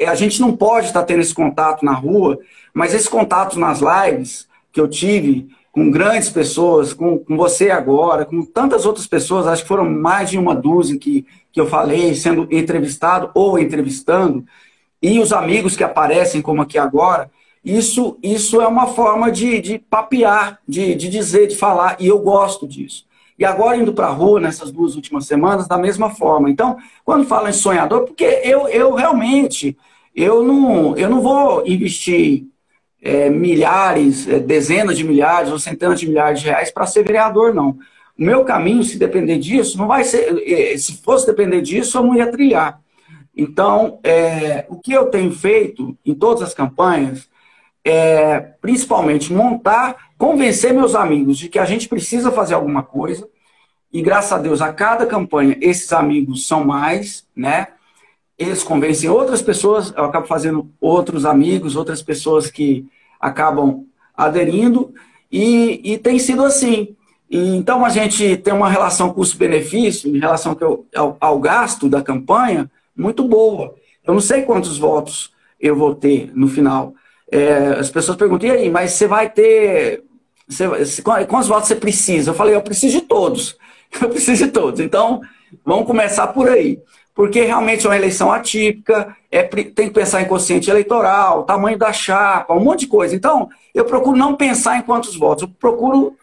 A gente não pode estar tendo esse contato na rua, mas esse contato nas lives que eu tive com grandes pessoas, com você agora, com tantas outras pessoas, acho que foram mais de uma dúzia que eu falei, sendo entrevistado ou entrevistando, e os amigos que aparecem como aqui agora, isso é uma forma de papear, de dizer, de falar, e eu gosto disso. E agora indo para a rua, nessas 2 últimas semanas, da mesma forma. Então, quando falam em sonhador, porque eu realmente, eu não vou investir milhares, dezenas de milhares ou centenas de milhares de reais para ser vereador, não. O meu caminho, se depender disso, não vai ser... Se fosse depender disso, eu não ia trilhar. Então, o que eu tenho feito em todas as campanhas principalmente convencer meus amigos de que a gente precisa fazer alguma coisa, e graças a Deus, a cada campanha, esses amigos são mais, né? Eles convencem outras pessoas, eu acabo fazendo outros amigos, outras pessoas que acabam aderindo, e tem sido assim. E, então, a gente tem uma relação custo-benefício, em relação ao gasto da campanha, muito boa. Eu não sei quantos votos eu vou ter no final. As pessoas perguntam, e aí, mas você vai ter... quantos votos você precisa? Eu falei, eu preciso de todos. Eu preciso de todos. Então, vamos começar por aí. Porque realmente é uma eleição atípica, tem que pensar em quociente eleitoral, tamanho da chapa, um monte de coisa. Então, eu procuro não pensar em quantos votos. Eu procuro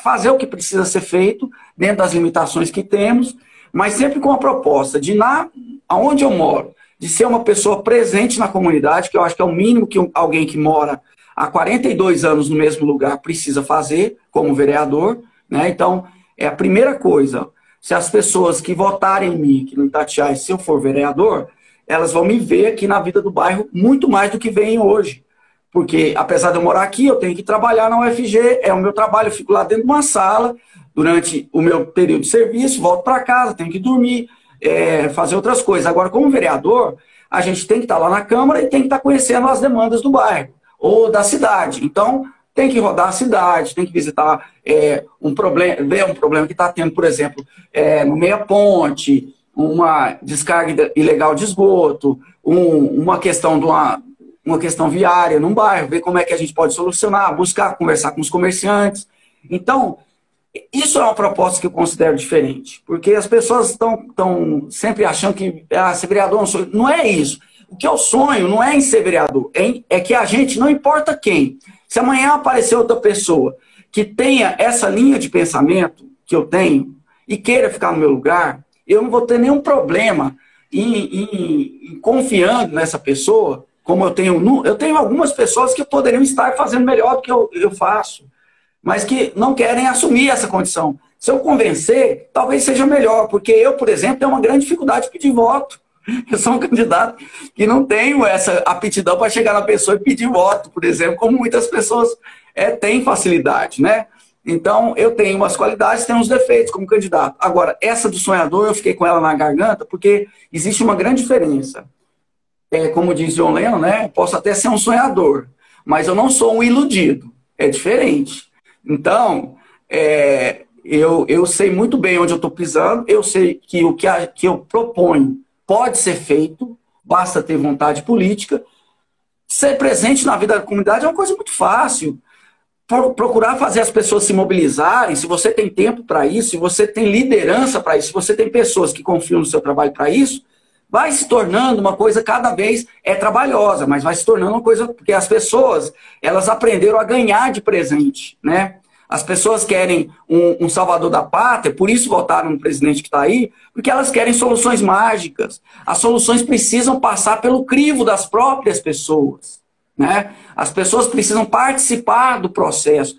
fazer o que precisa ser feito, dentro das limitações que temos, mas sempre com a proposta de, aonde eu moro, de ser uma pessoa presente na comunidade, que eu acho que é o mínimo que alguém que mora há 42 anos no mesmo lugar precisa fazer, como vereador, né? Então, é a primeira coisa. Se as pessoas que votarem em mim, aqui no Itatiaia, se eu for vereador, elas vão me ver aqui na vida do bairro muito mais do que veem hoje. Porque, apesar de eu morar aqui, eu tenho que trabalhar na UFG, é o meu trabalho, eu fico lá dentro de uma sala, durante o meu período de serviço, volto para casa, tenho que dormir, fazer outras coisas. Agora, como vereador, a gente tem que estar lá na Câmara e tem que estar conhecendo as demandas do bairro ou da cidade. Então, tem que rodar a cidade, tem que visitar ver um problema que está tendo, por exemplo, no Meia Ponte, uma descarga ilegal de esgoto, uma questão uma questão viária num bairro, ver como é que a gente pode solucionar, buscar conversar com os comerciantes. Então, isso é uma proposta que eu considero diferente, porque as pessoas estão sempre achando que ser vereador é um sonho. Não é isso. O que eu sonho não é em ser vereador, é que a gente, não importa quem, se amanhã aparecer outra pessoa que tenha essa linha de pensamento que eu tenho e queira ficar no meu lugar, eu não vou ter nenhum problema em confiando nessa pessoa, como eu tenho algumas pessoas que poderiam estar fazendo melhor do que eu faço, mas que não querem assumir essa condição. Se eu convencer, talvez seja melhor, porque eu, por exemplo, tenho uma grande dificuldade de pedir voto. Eu sou um candidato que não tenho essa aptidão para chegar na pessoa e pedir voto, por exemplo, como muitas pessoas têm facilidade, né? Então, eu tenho umas qualidades, tenho uns defeitos como candidato. Agora, essa do sonhador, eu fiquei com ela na garganta, porque existe uma grande diferença. Como diz John Lennon, né? Posso até ser um sonhador, mas eu não sou um iludido. É diferente. Então, eu sei muito bem onde eu estou pisando, eu sei que o que eu proponho pode ser feito, basta ter vontade política. Ser presente na vida da comunidade é uma coisa muito fácil. Procurar fazer as pessoas se mobilizarem, se você tem tempo para isso, se você tem liderança para isso, se você tem pessoas que confiam no seu trabalho para isso, vai se tornando uma coisa cada vez trabalhosa, mas vai se tornando uma coisa, porque as pessoas, elas aprenderam a ganhar de presente, né? As pessoas querem um salvador da pátria, por isso votaram no presidente que está aí, porque elas querem soluções mágicas. As soluções precisam passar pelo crivo das próprias pessoas, né? As pessoas precisam participar do processo.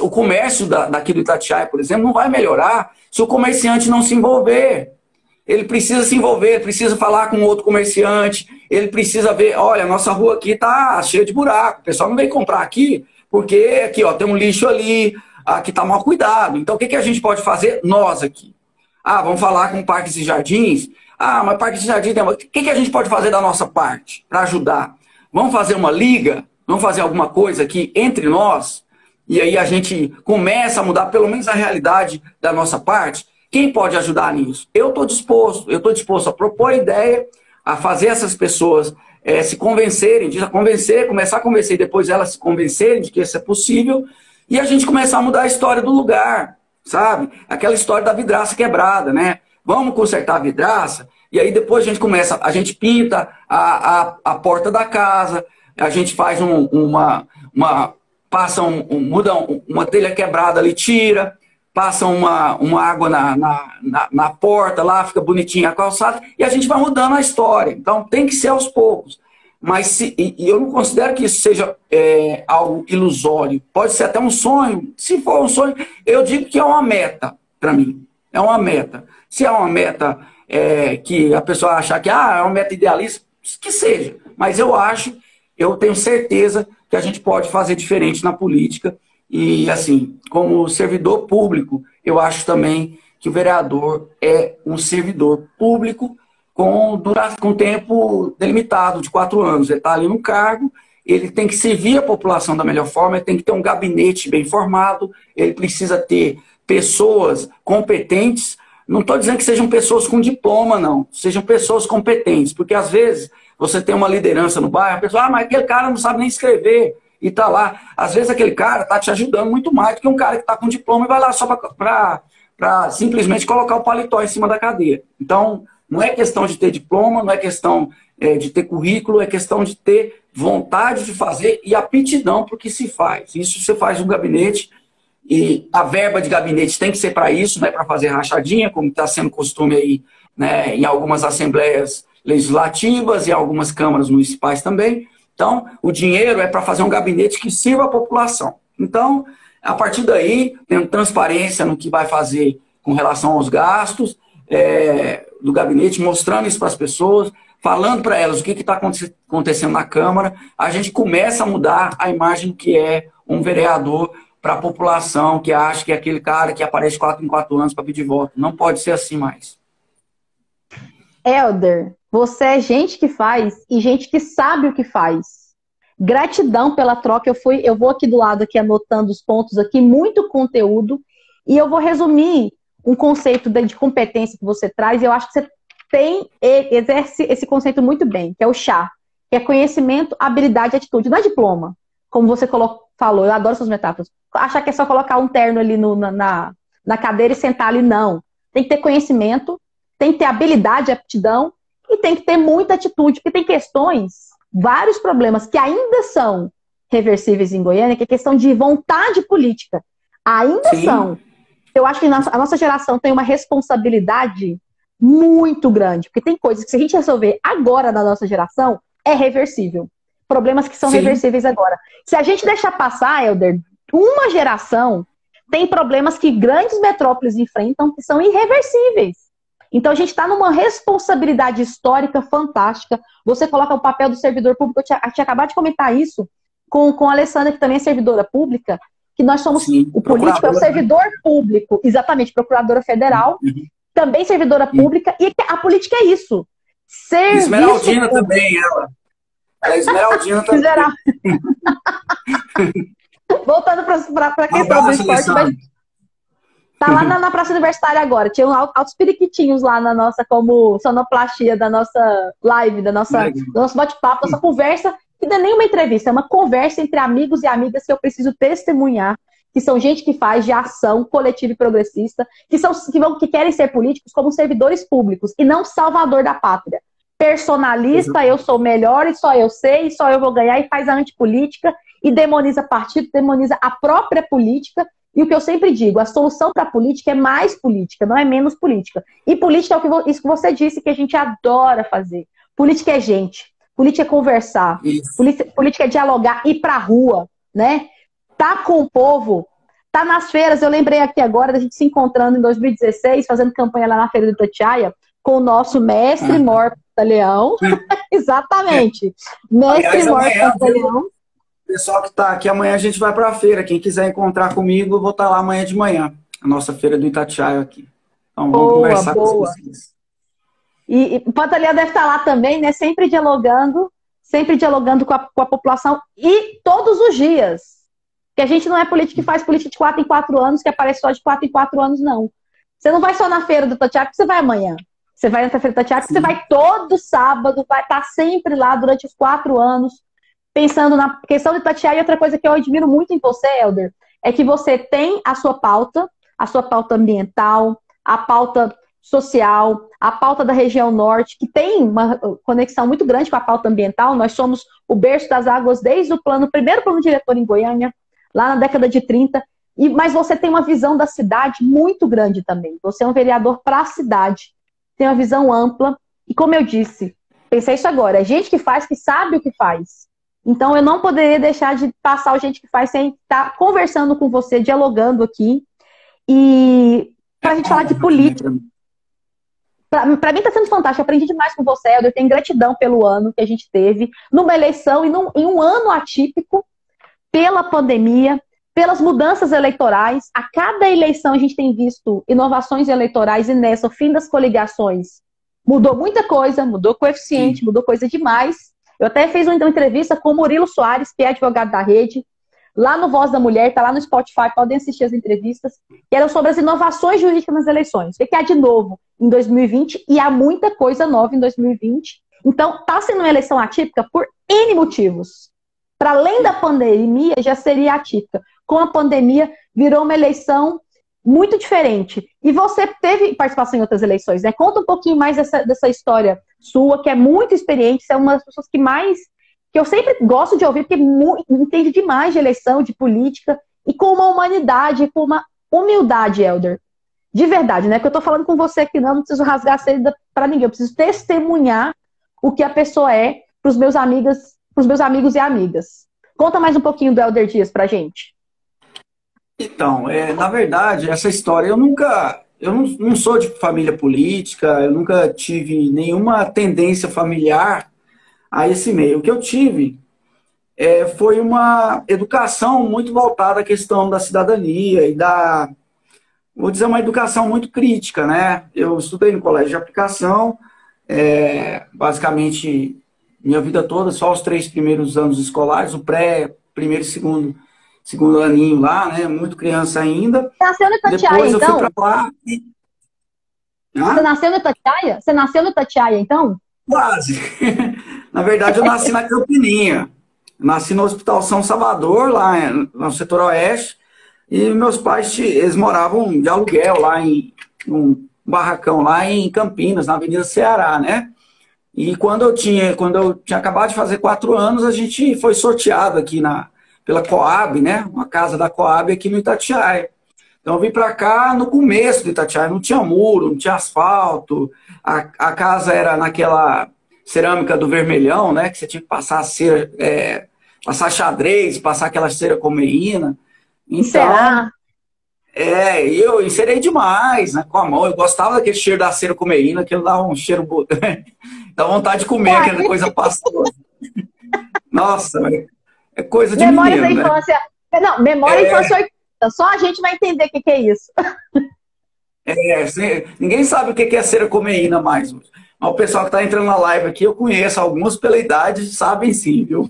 O comércio daqui do Itatiaia, por exemplo, não vai melhorar se o comerciante não se envolver. Ele precisa se envolver, precisa falar com outro comerciante, ele precisa ver, olha, a nossa rua aqui tá cheia de buraco, o pessoal não vem comprar aqui, porque aqui, ó, tem um lixo ali, aqui tá mal cuidado. Então, o que a gente pode fazer? Nós aqui. Ah, vamos falar com parques e jardins? Ah, mas parques e jardins tem... O que a gente pode fazer da nossa parte para ajudar? Vamos fazer uma liga? Vamos fazer alguma coisa aqui entre nós? E aí a gente começa a mudar pelo menos a realidade da nossa parte. Quem pode ajudar nisso? Eu estou disposto a propor ideia, a fazer essas pessoas se convencerem, começar a convencer, e depois elas se convencerem de que isso é possível, e a gente começar a mudar a história do lugar, sabe? Aquela história da vidraça quebrada, né? Vamos consertar a vidraça, e aí depois a gente pinta a porta da casa, a gente faz muda uma telha quebrada ali, tira, passa uma água na porta lá, fica bonitinha a calçada, e a gente vai mudando a história. Então tem que ser aos poucos. Mas eu não considero que isso seja algo ilusório. Pode ser até um sonho. Se for um sonho, eu digo que é uma meta para mim. É uma meta. Se é uma meta que a pessoa achar que é uma meta idealista, que seja. Mas eu tenho certeza que a gente pode fazer diferente na política. E, assim, como servidor público, eu acho também que o vereador é um servidor público com tempo delimitado, de 4 anos. Ele está ali no cargo, ele tem que servir a população da melhor forma, ele tem que ter um gabinete bem formado, ele precisa ter pessoas competentes. Não estou dizendo que sejam pessoas com diploma, não. Sejam pessoas competentes, porque às vezes você tem uma liderança no bairro, a pessoa, mas aquele cara não sabe nem escrever. E tá lá. Às vezes aquele cara tá te ajudando muito mais do que um cara que tá com diploma e vai lá só para simplesmente colocar o paletó em cima da cadeira. Então, não é questão de ter diploma, não é questão de ter currículo, é questão de ter vontade de fazer e aptidão para o que se faz. Isso você faz no gabinete, e a verba de gabinete tem que ser para isso, não é para fazer rachadinha, como está sendo costume aí, né, em algumas assembleias legislativas e algumas câmaras municipais também. Então, o dinheiro é para fazer um gabinete que sirva a população. Então, a partir daí, tendo transparência no que vai fazer com relação aos gastos do gabinete, mostrando isso para as pessoas, falando para elas o que está acontecendo na Câmara, a gente começa a mudar a imagem que é um vereador para a população que acha que é aquele cara que aparece 4 em 4 anos para pedir voto. Não pode ser assim mais.
Helder, você é gente que faz e gente que sabe o que faz. Gratidão pela troca. Eu vou aqui do lado aqui anotando os pontos aqui, muito conteúdo, e eu vou resumir um conceito de competência que você traz, e eu acho que você exerce esse conceito muito bem, que é o chá, que é conhecimento, habilidade e atitude. Não é diploma, como você falou, eu adoro suas metáforas. Achar que é só colocar um terno ali na cadeira e sentar ali, não. Tem que ter conhecimento, tem que ter habilidade e aptidão, e tem que ter muita atitude, porque tem questões, vários problemas que ainda são reversíveis em Goiânia, que é questão de vontade política. Ainda Sim. são. Eu acho que a nossa geração tem uma responsabilidade muito grande, porque tem coisas que se a gente resolver agora na nossa geração, é reversível. Problemas que são Sim. reversíveis agora. Se a gente deixar passar, Helder, uma geração tem problemas que grandes metrópoles enfrentam que são irreversíveis. Então, a gente está numa responsabilidade histórica fantástica. Você coloca o papel do servidor público. Eu tinha acabado de comentar isso com a Alessandra, que também é servidora pública, que nós somos... Sim, o político é o servidor público. Exatamente, procuradora federal, também servidora pública. E a política é isso.
Esmeraldina público. Também, ela. A Esmeraldina também.
Voltando para a questão do esporte, mas... Tá lá na Praça Universitária agora. Tinha altos periquitinhos lá na nossa, como sonoplastia da nossa live, do nosso bate-papo, nossa conversa, que não é nenhuma entrevista, é uma conversa entre amigos e amigas que eu preciso testemunhar, que são gente que faz de ação coletiva e progressista, que querem ser políticos como servidores públicos e não salvador da pátria. Personalista, eu sou melhor e só eu sei, e só eu vou ganhar, e faz a antipolítica e demoniza partido, demoniza a própria política. E o que eu sempre digo, a solução para a política é mais política, não é menos política. E política é isso que você disse, que a gente adora fazer. Política é gente, política é conversar, política é dialogar, ir para a rua, né? Tá com o povo, tá nas feiras. Eu lembrei aqui agora da gente se encontrando em 2016, fazendo campanha lá na Feira do Itatiaia, com o nosso mestre mor Pantaleão. Exatamente. Mestre Mor Pantaleão.
O pessoal que está aqui, amanhã a gente vai para a feira. Quem quiser encontrar comigo, eu vou estar lá amanhã de manhã. A nossa feira do Itatiaia aqui. Então vamos conversar com vocês.
E o Pantaleão deve estar lá também, né? Sempre dialogando com a população e todos os dias. Que a gente não é político que faz política de 4 em 4 anos, que aparece só de 4 em 4 anos, não. Você não vai só na feira do Itatiaia, porque você vai amanhã. Você vai na feira do Itatiaia, porque você vai todo sábado, vai estar sempre lá durante os 4 anos, pensando na questão do Itatiaia. E outra coisa que eu admiro muito em você, Helder, é que você tem a sua pauta ambiental, a pauta social, a pauta da região norte, que tem uma conexão muito grande com a pauta ambiental. Nós somos o berço das águas desde o primeiro plano diretor em Goiânia, lá na década de 30. Mas você tem uma visão da cidade muito grande também. Você é um vereador para a cidade. Tem uma visão ampla. E como eu disse, pensei isso agora, é gente que faz, que sabe o que faz. Então eu não poderia deixar de passar o gente que faz sem estar conversando com você, dialogando aqui. E para a gente falar de política. Para mim está sendo fantástico. Eu aprendi demais com você, Helder. Eu tenho gratidão pelo ano que a gente teve, numa eleição e em um ano atípico, pela pandemia, pelas mudanças eleitorais. A cada eleição a gente tem visto inovações eleitorais, e nessa, o fim das coligações, mudou muita coisa, mudou coeficiente, mudou coisa demais. Eu até fiz uma entrevista com o Murilo Soares, que é advogado da rede, lá no Voz da Mulher, tá lá no Spotify, podem assistir as entrevistas, que eram sobre as inovações jurídicas nas eleições. O que há de novo em 2020, e há muita coisa nova em 2020. Então, tá sendo uma eleição atípica por N motivos. Para além da pandemia, já seria atípica. Com a pandemia, virou uma eleição muito diferente. E você teve participação em outras eleições, né? Conta um pouquinho mais dessa história sua, que é muito experiente, você é uma das pessoas que eu sempre gosto de ouvir, porque entende demais de eleição, de política, e com uma humanidade, com uma humildade, Helder. De verdade, né? Porque eu tô falando com você aqui, não preciso rasgar a seda para ninguém, eu preciso testemunhar o que a pessoa é para os meus amigos e amigas. Conta mais um pouquinho do Helder Dias pra gente.
Então, na verdade, essa história, eu não sou de família política, eu nunca tive nenhuma tendência familiar a esse meio. O que eu tive foi uma educação muito voltada à questão da cidadania e vou dizer, uma educação muito crítica, né? Eu estudei no colégio de aplicação, basicamente minha vida toda, só os 3 primeiros anos escolares, o primeiro e segundo aninho lá, né? Muito criança ainda.
Você nasceu no Itatiaia,
depois
então?
Eu fui pra lá e...
Você nasceu no Itatiaia? Você nasceu no Itatiaia, então?
Quase. Na verdade, eu nasci na Campininha. Nasci no Hospital São Salvador, lá no setor oeste. E meus pais, eles moravam de aluguel lá em um barracão lá em Campinas, na Avenida Ceará, né? E quando eu tinha acabado de fazer 4 anos, a gente foi sorteado aqui pela Coab, né? Uma casa da Coab aqui no Itatiaia. Então eu vim para cá no começo do Itatiaia, não tinha muro, não tinha asfalto, a casa era naquela cerâmica do vermelhão, né? Que você tinha que passar cera, passar xadrez, passar aquela cera comeína. Então, eu encerei demais, né, com a mão. Eu gostava daquele cheiro da cera comeína, aquilo dava um cheiro... dá vontade de comer aquela coisa pastosa. Nossa, é coisa de
Memórias
menino,
da infância.
Né?
Não, memória da infância 80. Só a gente vai entender o que é isso.
Ninguém sabe o que é cera comeína mais. Mas o pessoal que está entrando na live aqui, eu conheço alguns pela idade, sabem sim, viu?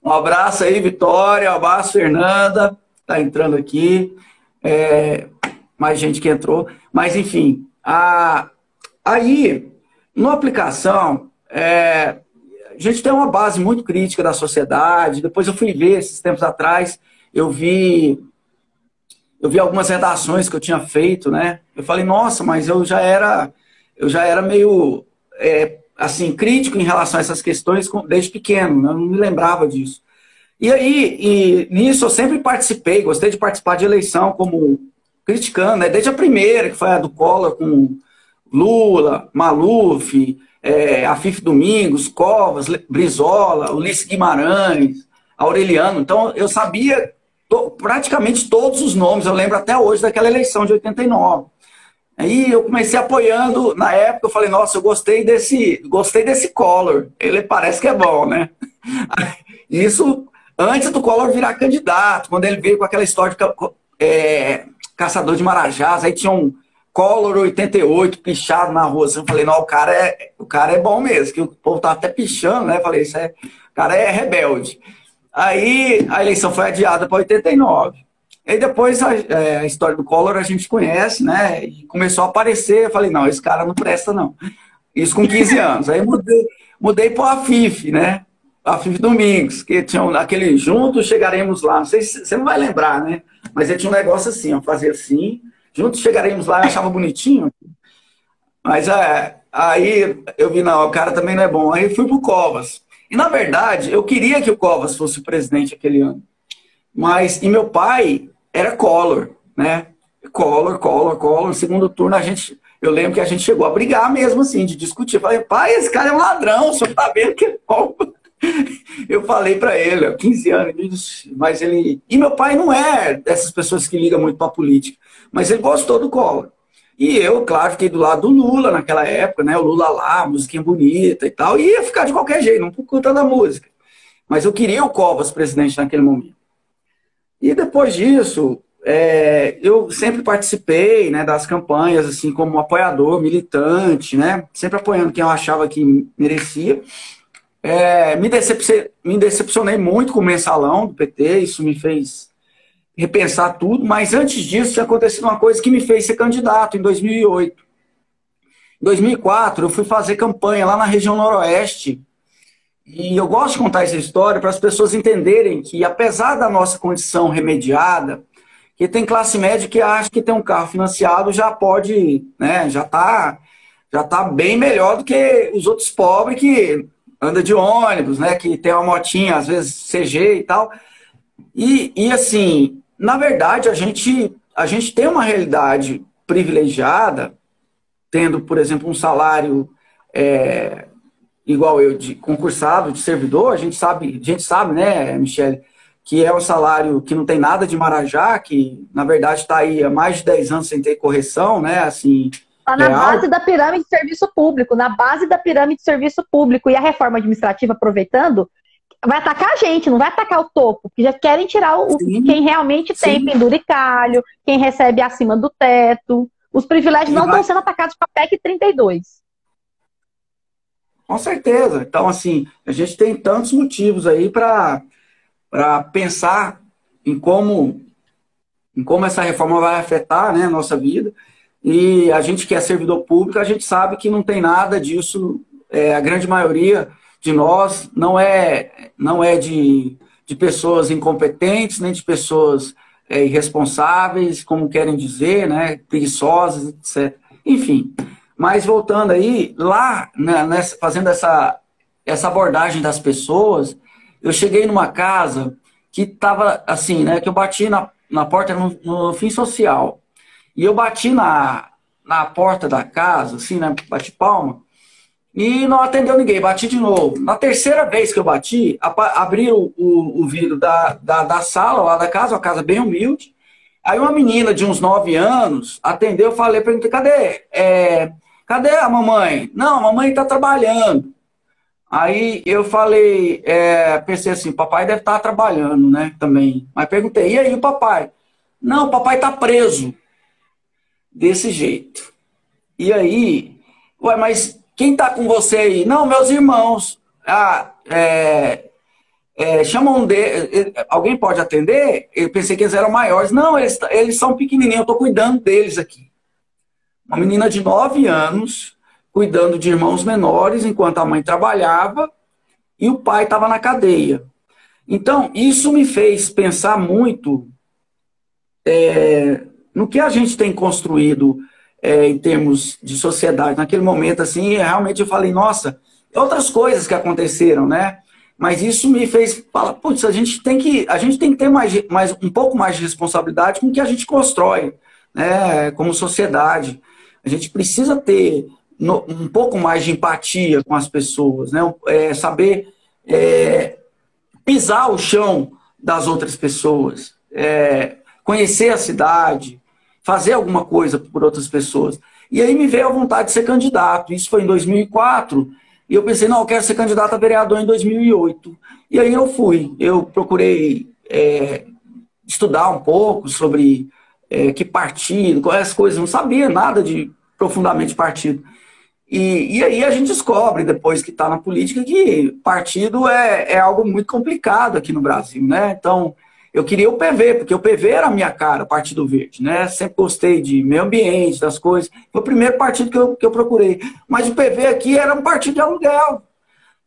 Um abraço aí, Vitória, um abraço, Fernanda, está entrando aqui. Mais gente que entrou. Mas, enfim, aí, na aplicação, a gente tem uma base muito crítica da sociedade. Depois eu fui ver, esses tempos atrás, eu vi algumas redações que eu tinha feito, né? Eu falei, nossa, mas eu já era meio, assim, crítico em relação a essas questões desde pequeno, né? Eu não me lembrava disso. E aí, nisso eu sempre participei, gostei de participar de eleição como criticando, né? Desde a primeira, que foi a do Collor com Lula, Maluf, Afif Domingos, Covas, Brizola, Ulisses Guimarães, Aureliano. Então, eu sabia praticamente todos os nomes, eu lembro até hoje daquela eleição de 89. Aí eu comecei apoiando, na época eu falei, nossa, eu gostei desse Collor, ele parece que é bom, né? Isso antes do Collor virar candidato, quando ele veio com aquela história de caçador de marajás, aí tinha um Collor 88 pichado na rua, assim, eu falei, não, o cara é bom mesmo, que o povo tava até pichando, né? Eu falei, o cara é rebelde. Aí a eleição foi adiada para 89. E depois a história do Collor a gente conhece, né? E começou a aparecer. Eu falei, não, esse cara não presta, não. Isso com 15 anos. Aí mudei para o Afif, né? Afif Domingos, que tinha aquele Juntos Chegaremos Lá. Não sei se você não vai lembrar, né? Mas ele tinha um negócio assim, ó, fazer assim. Juntos Chegaremos Lá, eu achava bonitinho. Mas aí eu vi, não, o cara também não é bom. Aí fui pro Covas. E na verdade, eu queria que o Covas fosse o presidente aquele ano. E meu pai era Collor, né? Collor. Segundo turno, eu lembro que a gente chegou a brigar mesmo, assim, de discutir. Eu falei, pai, esse cara é um ladrão, o senhor tá vendo que é bom? Eu falei pra ele, 15 anos, mas ele... E meu pai não é dessas pessoas que ligam muito pra política, mas ele gostou do Collor. E eu, claro, fiquei do lado do Lula naquela época, né? O Lula lá, musiquinha bonita e tal, e ia ficar de qualquer jeito, não por conta da música. Mas eu queria o Covas presidente naquele momento. E depois disso, eu sempre participei, né, das campanhas, assim, como apoiador, militante, né, sempre apoiando quem eu achava que merecia. Me decepcionei muito com o mensalão do PT, isso me fez repensar tudo, mas antes disso tinha acontecido uma coisa que me fez ser candidato em 2008. Em 2004, eu fui fazer campanha lá na região noroeste. E eu gosto de contar essa história para as pessoas entenderem que, apesar da nossa condição remediada, que tem classe média que acha que tem um carro financiado já pode, né, já tá bem melhor do que os outros pobres que anda de ônibus, né, que tem uma motinha, às vezes CG e tal. E assim, na verdade, a gente tem uma realidade privilegiada, tendo, por exemplo, um salário... igual eu, de concursado, de servidor, a gente sabe, né, Michele, que é um salário que não tem nada de marajá, que, na verdade, está aí há mais de 10 anos sem ter correção, né, assim...
Está na base da pirâmide de serviço público, na base da pirâmide de serviço público. E a reforma administrativa, aproveitando, vai atacar a gente, não vai atacar o topo, que já querem tirar quem realmente tem penduricalho, quem recebe acima do teto. Os privilégios não estão sendo atacados com a PEC 32.
Com certeza. Então, assim, a gente tem tantos motivos aí para pensar em como essa reforma vai afetar, né, a nossa vida. E a gente que é servidor público, a gente sabe que não tem nada disso. A grande maioria de nós não é de pessoas incompetentes, nem de pessoas irresponsáveis, como querem dizer, né, preguiçosas, etc. Enfim... Mas voltando aí, lá, né, fazendo essa abordagem das pessoas, eu cheguei numa casa que estava assim, né? Que eu bati na porta no fim social. E eu bati na porta da casa, assim, né? Bati palma. E não atendeu ninguém, bati de novo. Na terceira vez que eu bati, abri o vidro da sala lá da casa, uma casa bem humilde. Aí uma menina de uns 9 anos atendeu, eu falei, perguntei, cadê a mamãe? Não, a mamãe está trabalhando. Aí eu falei, pensei assim, papai deve estar trabalhando, né, também. Mas perguntei, e aí o papai? Não, o papai está preso. Desse jeito. E aí, ué, mas quem está com você aí? Não, meus irmãos. Chamam alguém pode atender? Eu pensei que eles eram maiores. Não, eles são pequenininhos, eu estou cuidando deles aqui. Uma menina de 9 anos, cuidando de irmãos menores, enquanto a mãe trabalhava e o pai estava na cadeia. Então, isso me fez pensar muito no que a gente tem construído em termos de sociedade. Naquele momento, assim, realmente eu falei, nossa, outras coisas que aconteceram, né? Mas isso me fez falar, putz, a gente tem que ter um pouco mais de responsabilidade com o que a gente constrói, né, como sociedade. A gente precisa ter um pouco mais de empatia com as pessoas, né? Saber pisar o chão das outras pessoas, conhecer a cidade. fazer alguma coisa por outras pessoas. E aí me veio a vontade de ser candidato. Isso foi em 2004. E eu pensei, não, eu quero ser candidato a vereador em 2008. E aí eu fui. Eu procurei estudar um pouco sobre que partido, quais coisas. Não sabia nada de profundamente partido. E aí a gente descobre, depois que está na política, que partido é algo muito complicado aqui no Brasil, né? Então, eu queria o PV, porque o PV era a minha cara, Partido Verde, né? Sempre gostei de meio ambiente, das coisas. Foi o primeiro partido que eu procurei. Mas o PV aqui era um partido de aluguel,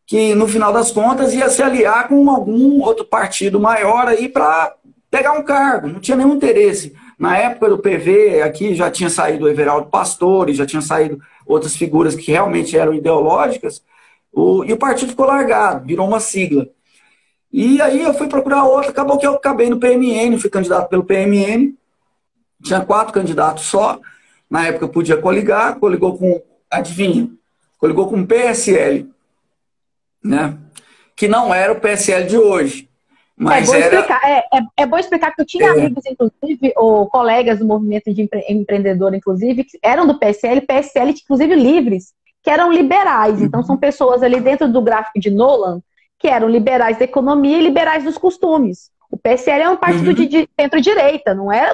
que no final das contas ia se aliar com algum outro partido maior aí para pegar um cargo. Não tinha nenhum interesse. Na época do PV, aqui já tinha saído o Everaldo Pastore, já tinha saído outras figuras que realmente eram ideológicas, e o partido ficou largado, virou uma sigla. E aí eu fui procurar outra, acabou que eu acabei no PMN, fui candidato pelo PMN, tinha 4 candidatos só, na época eu podia coligar, coligou com, adivinha, coligou com o PSL, né? Que não era o PSL de hoje. Mas
é bom explicar que eu tinha amigos, inclusive, ou colegas do movimento de empreendedor, inclusive, que eram do PSL, inclusive livres, que eram liberais. Então, são pessoas ali dentro do gráfico de Nolan, que eram liberais da economia e liberais dos costumes. O PSL é um partido de centro-direita, não é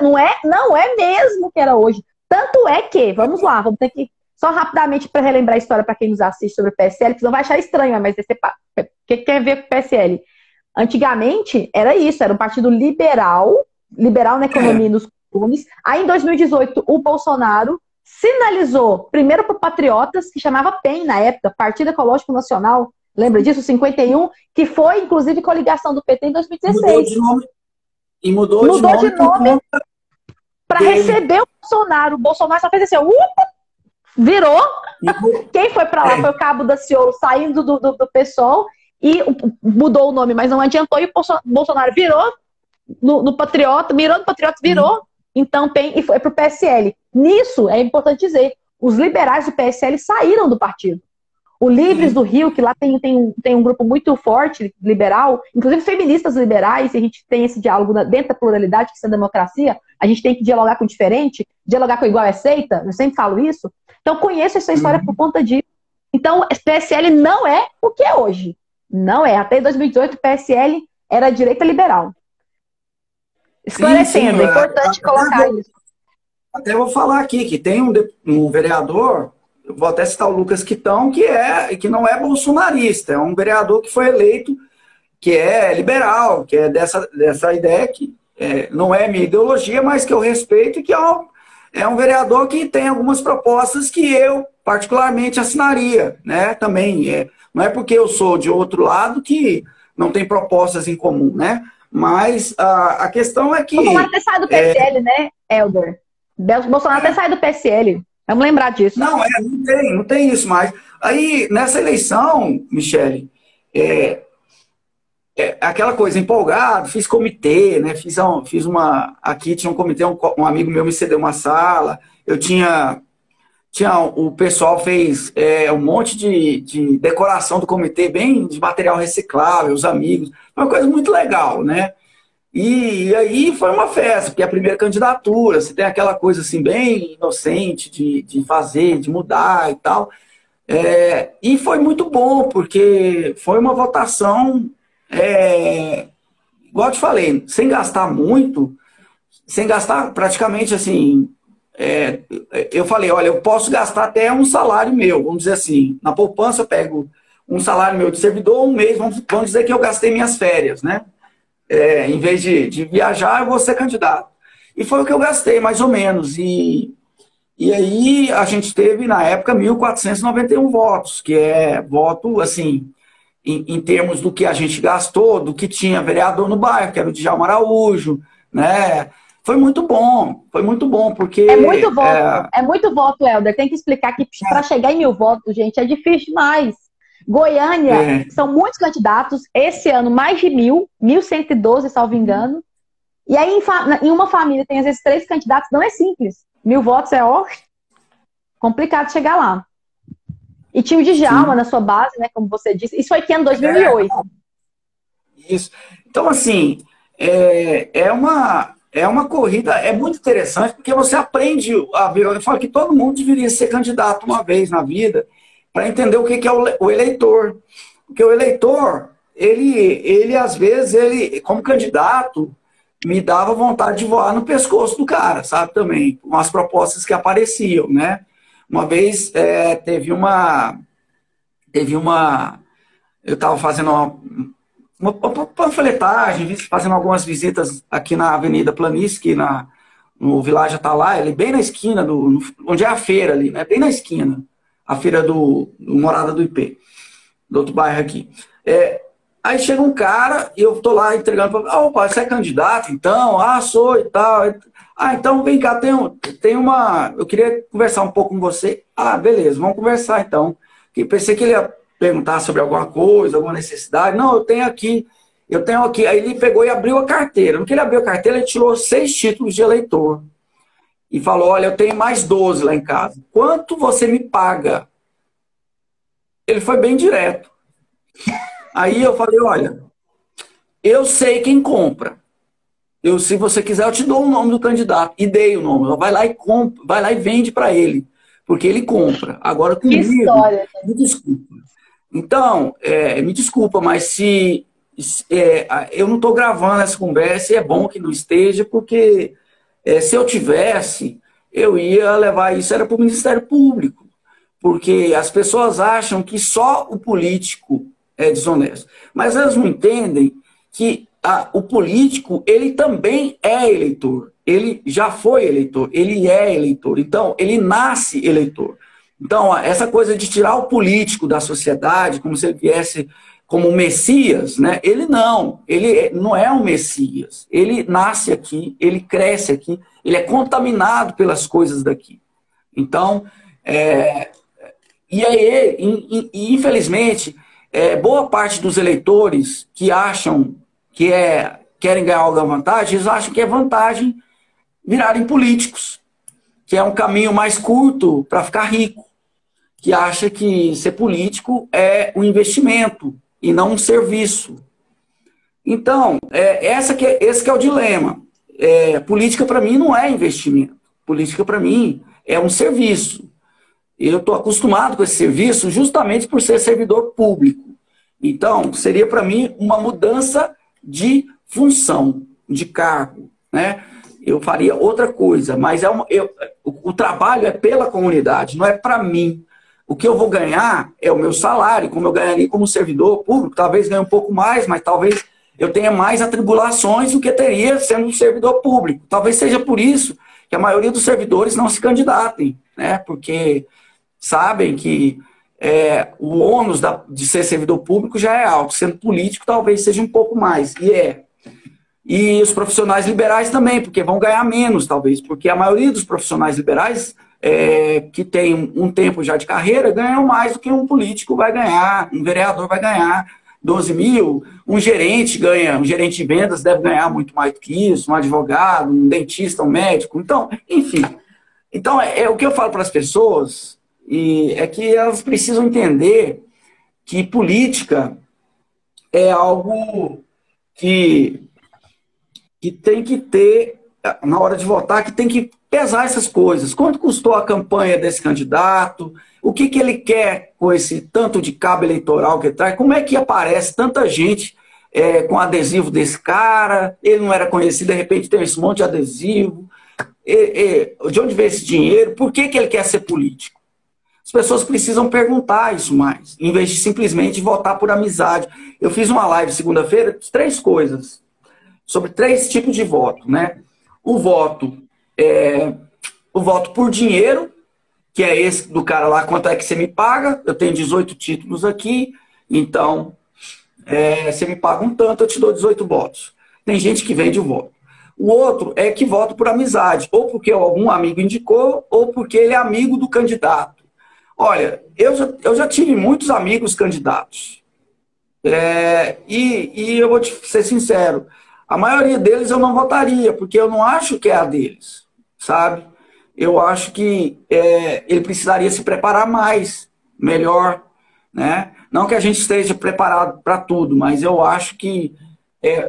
mesmo que era hoje. Tanto é que, vamos lá, vamos ter que, só rapidamente para relembrar a história para quem nos assiste sobre o PSL, que você não vai achar estranho, mas o que quer ver com o PSL? Antigamente, era isso, era um partido liberal na economia e nos costumes. Aí, em 2018, o Bolsonaro sinalizou, primeiro para Patriotas, que chamava PEN na época, Partido Ecológico Nacional, lembra disso? 51, que foi, inclusive, coligação do PT em 2016.
Mudou de nome. E mudou de nome
para receber o Bolsonaro. O Bolsonaro só fez assim, virou. Quem foi para lá foi o Cabo Daciolo saindo do PSOL, e mudou o nome, mas não adiantou, e o Bolsonaro virou no Patriota, virou, então e foi pro PSL. Nisso, é importante dizer, os liberais do PSL saíram do partido. O Livres do Rio, que lá tem um grupo muito forte, liberal, inclusive feministas liberais, e a gente tem esse diálogo dentro da pluralidade, que é a democracia, a gente tem que dialogar com o diferente, dialogar com o igual é aceita, eu sempre falo isso. Então, conheço essa história por conta disso. Então, o PSL não é o que é hoje. Não é. Até 2018, o PSL era a direita liberal. Esclarecendo, é importante colocar isso.
Até vou falar aqui que tem um vereador, eu vou até citar o Lucas Quitão, que não é bolsonarista, é um vereador que foi eleito, que é liberal, que é dessa ideia que não é minha ideologia, mas que eu respeito, e que é um vereador que tem algumas propostas que eu particularmente assinaria, né? Também não é porque eu sou de outro lado que não tem propostas em comum, né? Mas a questão é que...
Bolsonaro até sai do PSL, né, Helder? Bolsonaro até sai do PSL. Vamos lembrar disso.
Não tem isso mais. Aí, nessa eleição, Michele, aquela coisa, empolgado, fiz comitê, né? Fiz uma... Aqui tinha um comitê, um amigo meu me cedeu uma sala, o pessoal fez um monte de decoração do comitê, bem de material reciclável, os amigos. Foi uma coisa muito legal, né? E aí foi uma festa, porque é a primeira candidatura, você tem aquela coisa assim, bem inocente de fazer, de mudar e tal. E foi muito bom, porque foi uma votação, igual eu te falei, sem gastar muito, sem gastar praticamente assim... eu falei, olha, eu posso gastar até um salário meu, vamos dizer assim, na poupança eu pego um salário meu de servidor, um mês, vamos dizer que eu gastei minhas férias, né? Em vez de viajar, eu vou ser candidato. E foi o que eu gastei, mais ou menos. E aí a gente teve, na época, 1.491 votos, que é voto, assim, em termos do que a gente gastou, do que tinha vereador no bairro, que era o Djalma Araújo, né? Foi muito bom, porque...
É muito voto, Helder. Tem que explicar que para chegar em 1.000 votos, gente, é difícil demais. Goiânia, são muitos candidatos. Esse ano, mais de 1.112, salvo engano. E aí, em uma família, tem às vezes 3 candidatos. Não é simples. 1.000 votos é complicado chegar lá. E tinha o Djalma na sua base, né? Como você disse. Isso foi que ano 2008.
Isso. Então, assim, é uma corrida, é muito interessante, porque você aprende a ver. Eu falo que todo mundo deveria ser candidato uma vez na vida para entender o que é o eleitor. Porque o eleitor, ele às vezes, ele, como candidato, me dava vontade de voar no pescoço do cara, sabe, também, com as propostas que apareciam, né? Uma vez eu estava fazendo uma panfletagem, fazendo algumas visitas aqui na Avenida Planície, no Village Atalaia, ali bem na esquina, onde é a feira ali, né? Bem na esquina, a feira do Morada do IP, do outro bairro aqui. Aí chega um cara e eu tô lá entregando, opa, você é candidato então? Ah, sou e tal. Ah, então vem cá, eu queria conversar um pouco com você. Ah, beleza, vamos conversar então. Pensei que ele ia perguntar sobre alguma coisa, alguma necessidade. Não, eu tenho aqui. Aí ele pegou e abriu a carteira. No que ele abriu a carteira, ele tirou 6 títulos de eleitor. E falou, olha, eu tenho mais 12 lá em casa. Quanto você me paga? Ele foi bem direto. Aí eu falei, olha, eu sei quem compra. Se você quiser, eu te dou o nome do candidato. E dei o nome. Vai lá e vende para ele. Porque ele compra. Agora comigo,
que história.
Me desculpa. Então, me desculpa, mas eu não estou gravando essa conversa e é bom que não esteja, porque se eu tivesse, eu ia levar isso para o Ministério Público. Porque as pessoas acham que só o político é desonesto. Mas elas não entendem que o político, ele também é eleitor. Ele já foi eleitor, ele é eleitor. Então, ele nasce eleitor. Então, essa coisa de tirar o político da sociedade, como se ele viesse como um Messias, né? Ele não é um Messias. Ele nasce aqui, ele cresce aqui, ele é contaminado pelas coisas daqui. Então, infelizmente, boa parte dos eleitores que acham que querem ganhar alguma vantagem, eles acham que é vantagem virarem políticos, que é um caminho mais curto para ficar rico, que acha que ser político é um investimento e não um serviço. Então, esse que é o dilema. Política para mim não é investimento. Política para mim é um serviço. Eu estou acostumado com esse serviço justamente por ser servidor público. Então, seria para mim uma mudança de função, de cargo, né? Eu faria outra coisa, mas o trabalho é pela comunidade, não é para mim. O que eu vou ganhar é o meu salário, como eu ganharia como servidor público, talvez ganhe um pouco mais, mas talvez eu tenha mais atribulações do que teria sendo um servidor público. Talvez seja por isso que a maioria dos servidores não se candidatem, né? Porque sabem que o ônus de ser servidor público já é alto, sendo político talvez seja um pouco mais, E os profissionais liberais também, porque vão ganhar menos, talvez, porque a maioria dos profissionais liberais que tem um tempo já de carreira ganham mais do que um político vai ganhar, um vereador vai ganhar 12 mil, um gerente de vendas deve ganhar muito mais do que isso, um advogado, um dentista, um médico, então, enfim. Então, o que eu falo para as pessoas é que elas precisam entender que política é algo que tem que ter, na hora de votar, que tem que pesar essas coisas. Quanto custou a campanha desse candidato? O que ele quer com esse tanto de cabo eleitoral que ele traz? Como é que aparece tanta gente com adesivo desse cara? Ele não era conhecido, de repente tem esse monte de adesivo. De onde veio esse dinheiro? Por que ele quer ser político? As pessoas precisam perguntar isso mais, em vez de simplesmente votar por amizade. Eu fiz uma live segunda-feira de 3 coisas, sobre 3 tipos de voto, né? O voto por dinheiro, que é esse do cara lá, quanto é que você me paga? Eu tenho 18 títulos aqui, então você me paga um tanto, eu te dou 18 votos. Tem gente que vende o voto. O outro é que vota por amizade, ou porque algum amigo indicou, ou porque ele é amigo do candidato. Olha, eu já tive muitos amigos candidatos. E eu vou te ser sincero, a maioria deles eu não votaria, porque eu não acho que é a deles, sabe? Eu acho que ele precisaria se preparar mais, melhor, né? Não que a gente esteja preparado para tudo, mas eu acho que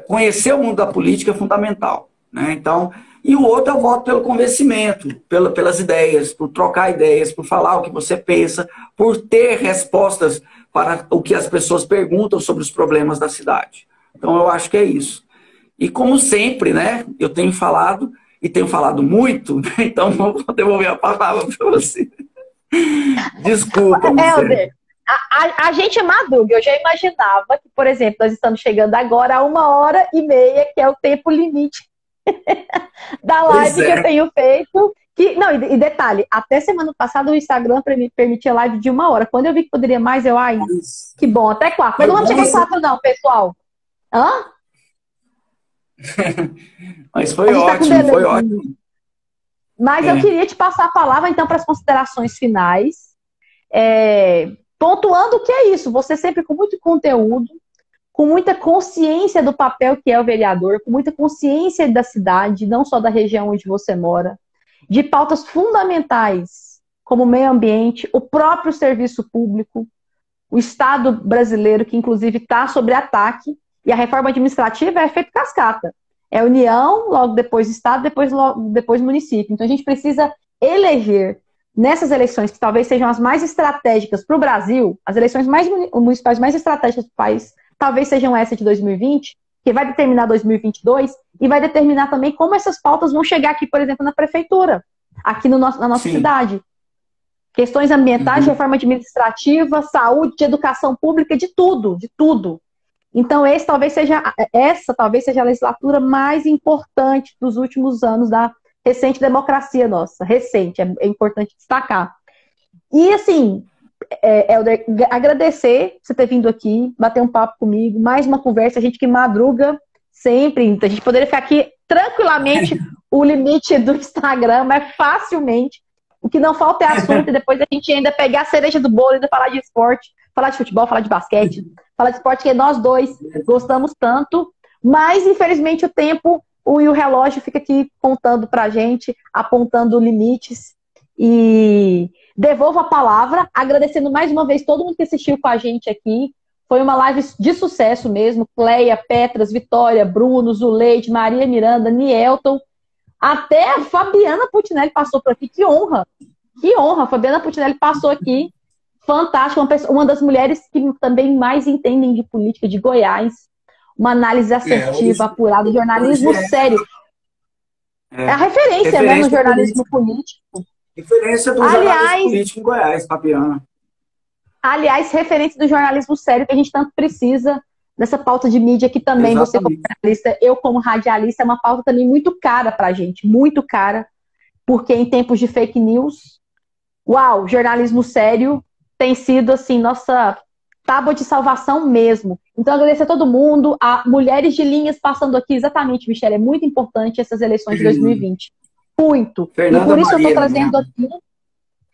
conhecer o mundo da política é fundamental, né? Então, e o outro eu voto pelo convencimento, pelas ideias, por trocar ideias, por falar o que você pensa, por ter respostas para o que as pessoas perguntam sobre os problemas da cidade. Então, eu acho que é isso. E como sempre, né, eu tenho falado, e tenho falado muito, né, então vou devolver a palavra para você. Desculpa,
Helder, a gente é madruga. Eu já imaginava que, por exemplo, nós estamos chegando agora a 1h30, que é o tempo limite da live que eu tenho feito. Não, e detalhe, até semana passada o Instagram me permitia live de 1 hora. Quando eu vi que poderia mais, que bom, até 4. Mas não vamos chegar em 4 não, pessoal. Hã?
Mas foi ótimo, foi ótimo.
Mas eu queria te passar a palavra, então, para as considerações finais. Pontuando o que é isso, você sempre com muito conteúdo, com muita consciência do papel que é o vereador, com muita consciência da cidade, não só da região onde você mora, de pautas fundamentais, como o meio ambiente, o próprio serviço público, o Estado brasileiro, que inclusive está sob ataque, e a reforma administrativa é efeito cascata. É União, logo depois Estado, depois município. Então a gente precisa eleger nessas eleições, que talvez sejam as mais estratégicas para o Brasil, as eleições municipais mais estratégicas do país, talvez sejam essa de 2020, que vai determinar 2022, e vai determinar também como essas pautas vão chegar aqui, por exemplo, na prefeitura, aqui na nossa cidade. Questões ambientais, reforma administrativa, saúde, educação pública, de tudo, de tudo. Então, essa talvez seja a legislatura mais importante dos últimos anos da recente democracia nossa. Recente, é importante destacar. E, assim, Helder, agradecer você ter vindo aqui, bater um papo comigo, mais uma conversa, a gente que madruga sempre, a gente poderia ficar aqui tranquilamente, o limite do Instagram, mas facilmente. O que não falta é assunto, e depois a gente ainda pegar a cereja do bolo, ainda falar de esporte, falar de futebol, falar de basquete, falar de esporte que nós dois gostamos tanto, mas infelizmente o tempo e o relógio fica aqui contando pra gente, apontando limites, e devolvo a palavra, agradecendo mais uma vez todo mundo que assistiu com a gente aqui. Foi uma live de sucesso mesmo, Cleia, Petras, Vitória, Bruno, Zuleide, Maria Miranda, Nielton, até a Fabiana Putinelli passou por aqui, que honra, a Fabiana Putinelli passou aqui, fantástica, uma das mulheres que também mais entendem de política de Goiás, uma análise assertiva, apurada, jornalismo sério. É a referência, né, no jornalismo político.
Referência do jornalismo político em Goiás, Fabiana.
Aliás, referência do jornalismo sério que a gente tanto precisa nessa pauta de mídia que também você como jornalista, eu como radialista, é uma pauta também muito cara pra gente, muito cara, porque em tempos de fake news, jornalismo sério tem sido, assim, nossa tábua de salvação mesmo. Então, agradecer a todo mundo, a Mulheres de Linhas passando aqui, exatamente, Michele, é muito importante essas eleições de 2020. Muito.
Fernanda
e por isso
Maria,
eu estou trazendo aqui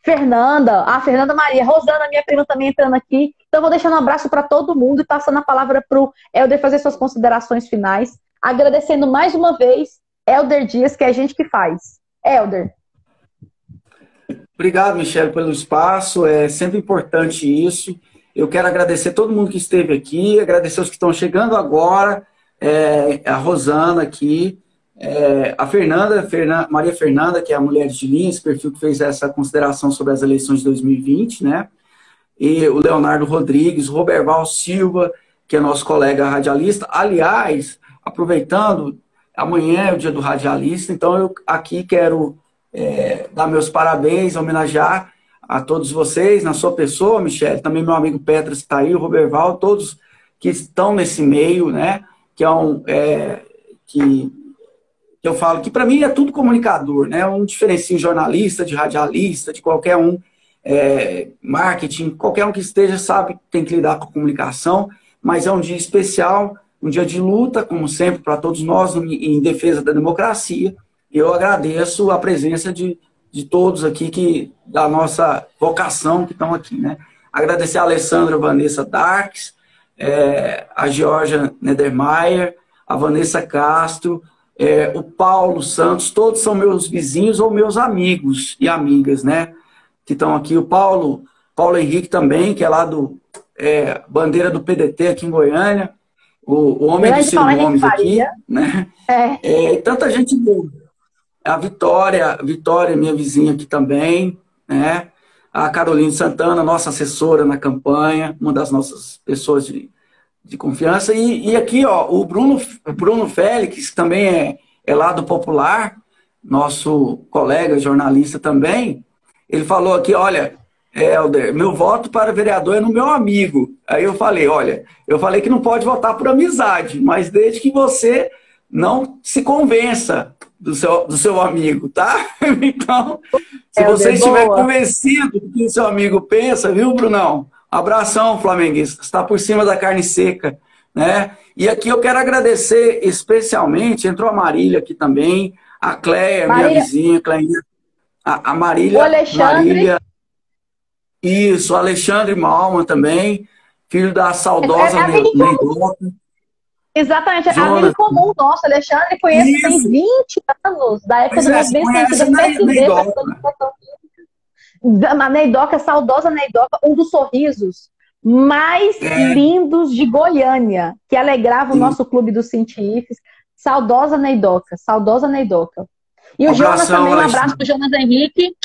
Fernanda Maria, Rosana, minha prima, também entrando aqui. Então, vou deixando um abraço para todo mundo e passando a palavra para o Helder fazer suas considerações finais. Agradecendo mais uma vez, Helder Dias, que é a gente que faz. Helder.
Obrigado, Michele, pelo espaço. É sempre importante isso. Eu quero agradecer todo mundo que esteve aqui, agradecer os que estão chegando agora, a Rosana aqui, a Maria Fernanda, que é a Mulheres de Linha, esse perfil que fez essa consideração sobre as eleições de 2020, né? E o Leonardo Rodrigues, o Roberval Silva, que é nosso colega radialista. Aliás, aproveitando, amanhã é o dia do radialista, então eu aqui quero dar meus parabéns, homenagear a todos vocês, na sua pessoa, Michele, também meu amigo Petras que está aí, o Roberval, todos que estão nesse meio, né? Que que eu falo que para mim é tudo comunicador, né? Um diferencio jornalista, de radialista, de qualquer um, marketing, qualquer um que esteja sabe que tem que lidar com a comunicação, mas é um dia especial, um dia de luta, como sempre, para todos nós, em defesa da democracia. E eu agradeço a presença de todos aqui, da nossa vocação que estão aqui, né? Agradecer a Alessandra Vanessa Darks, a Georgia Nedermeyer, a Vanessa Castro, o Paulo Santos, todos são meus vizinhos ou meus amigos e amigas, né? Que estão aqui. O Paulo Henrique também, que é lá do bandeira do PDT aqui em Goiânia. o homem do
Grande
Ciro
Paulo Henrique
Gomes aqui,
Faria.
né?
É.
Tanta gente boa. A Vitória, minha vizinha aqui também, né? A Carolina Santana, nossa assessora na campanha, uma das nossas pessoas de confiança. E aqui, ó, o Bruno Félix, que também é lá do Popular, nosso colega jornalista também, ele falou aqui, olha, Helder, meu voto para vereador é no meu amigo. Aí eu falei, olha, eu falei que não pode votar por amizade, mas desde que você não se convença do seu amigo, tá? Então, se você
Helder,
estiver
boa.
convencido do que o seu amigo pensa, viu, Brunão? Abração, flamenguista. Está por cima da carne seca, né? E aqui eu quero agradecer especialmente, entrou a Marília aqui também, a Cléia, minha
Marília,
vizinha, Cléia, a
o
Marília,
Alexandre.
isso, o Alexandre Malman também, filho da
É
saudosa
amigo em comum.
Neidoca.
Exatamente, é amigo
Jonas,
em comum nosso. Alexandre, conheço tem
isso,
20 anos, da época
pois
do
é, você
movimento
conhece a
estudantil do PSD,
Neidoca.
da Neidoca, saudosa Neidoca, um dos sorrisos mais lindos de Goiânia, que alegrava o
Sim.
nosso clube dos científicos. Saudosa Neidoca, saudosa Neidoca. E o Jonas
Abração,
também, um
Alexandre.
abraço pro Jonas Henrique.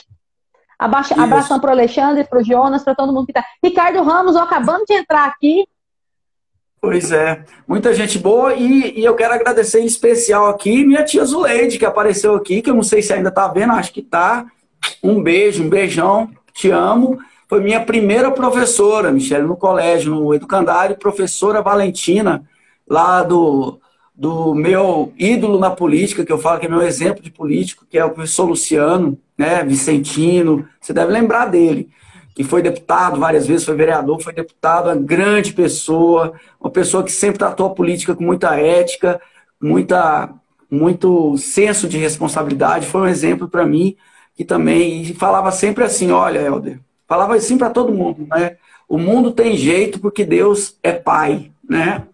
Abração pro Alexandre, pro Jonas, para todo mundo que tá. Ricardo Ramos, ó, acabando de entrar aqui.
Pois é, muita gente boa e eu quero agradecer em especial aqui minha tia Zuleide, que apareceu aqui, que eu não sei se ainda tá vendo, acho que tá. Um beijo, um beijão, te amo. Foi minha primeira professora, Michele, no colégio, no Educandário, professora Valentina, lá do meu ídolo na política, que eu falo que é meu exemplo de político, que é o professor Luciano, né, Vicentino, você deve lembrar dele, que foi deputado várias vezes, foi vereador, foi deputado, uma grande pessoa, uma pessoa que sempre tratou a política com muita ética, muito senso de responsabilidade, foi um exemplo para mim, que também falava sempre assim, olha, Helder, falava assim para todo mundo, né? O mundo tem jeito porque Deus é pai, né?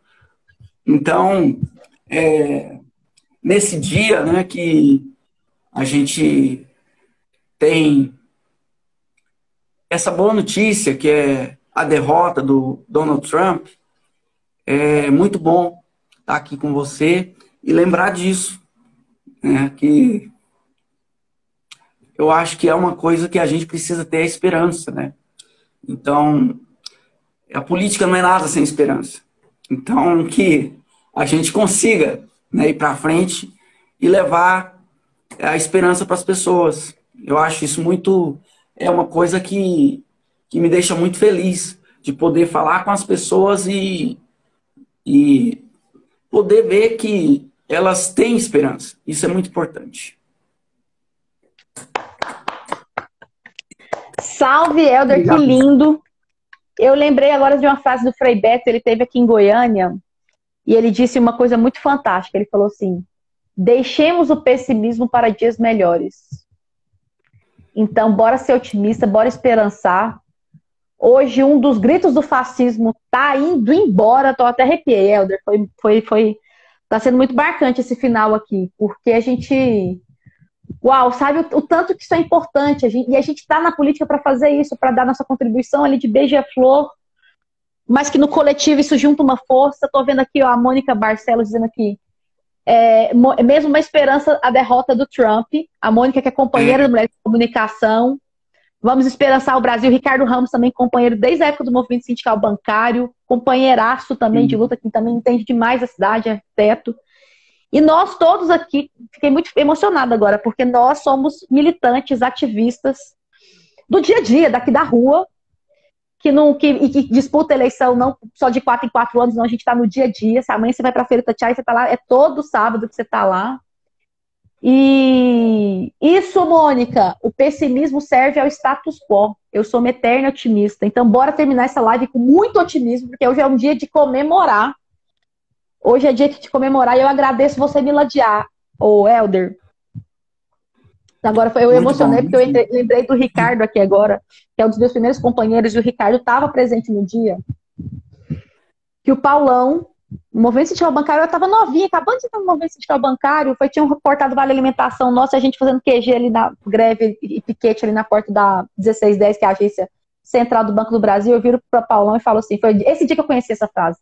Então, nesse dia, né, que a gente tem essa boa notícia, que é a derrota do Donald Trump, é muito bom estar aqui com você e lembrar disso, né, que eu acho que é uma coisa que a gente precisa ter a esperança, né? Então, a política não é nada sem esperança. Então, que a gente consiga, né, ir para frente e levar a esperança para as pessoas. Eu acho isso é uma coisa que me deixa muito feliz, de poder falar com as pessoas e poder ver que elas têm esperança. Isso é muito importante.
Salve, Helder,
Obrigado.
que lindo. Eu lembrei agora de uma frase do Frei Beto, ele esteve aqui em Goiânia, e ele disse uma coisa muito fantástica. Ele falou assim, deixemos o pessimismo para dias melhores. Então, bora ser otimista, bora esperançar. Hoje, um dos gritos do fascismo tá indo embora, tô até arrepiei, Helder. Tá sendo muito marcante esse final aqui, porque a gente... Uau, sabe o tanto que isso é importante. E a gente está na política para fazer isso, para dar nossa contribuição ali de beija-flor, mas que no coletivo isso junta uma força. Estou vendo aqui ó, a Mônica Barcelos dizendo aqui, mesmo uma esperança a derrota do Trump. A Mônica, que é companheira do Mulheres de Comunicação. Vamos esperançar o Brasil. Ricardo Ramos também, companheiro desde a época do movimento sindical bancário, companheiraço também de luta, que também entende demais a cidade, arquiteto. E nós todos aqui, fiquei muito emocionada agora, porque nós somos militantes, ativistas do dia a dia, daqui da rua, que disputa eleição não só de 4 em 4 anos, não, a gente está no dia a dia. Se amanhã você vai para a Feira Itatiaia, você está lá, é todo sábado que você está lá. E isso, Mônica, o pessimismo serve ao status quo. Eu sou uma eterna otimista. Então, bora terminar essa live com muito otimismo, porque hoje é um dia de comemorar. Hoje é dia de comemorar e eu agradeço você me ladear, ô Helder. Agora eu muito emocionei bom, porque eu lembrei do Ricardo aqui agora, que é um dos meus primeiros companheiros, e o Ricardo estava presente no dia que o Paulão, o movimento sindical bancário, eu estava novinha, acabando de entrar no movimento sindical bancário, tinham reportado Vale Alimentação nossa, a gente fazendo QG ali na greve e piquete ali na porta da 1610, que é a agência central do Banco do Brasil. Eu viro para o Paulão e falo assim, foi esse dia que eu conheci essa frase.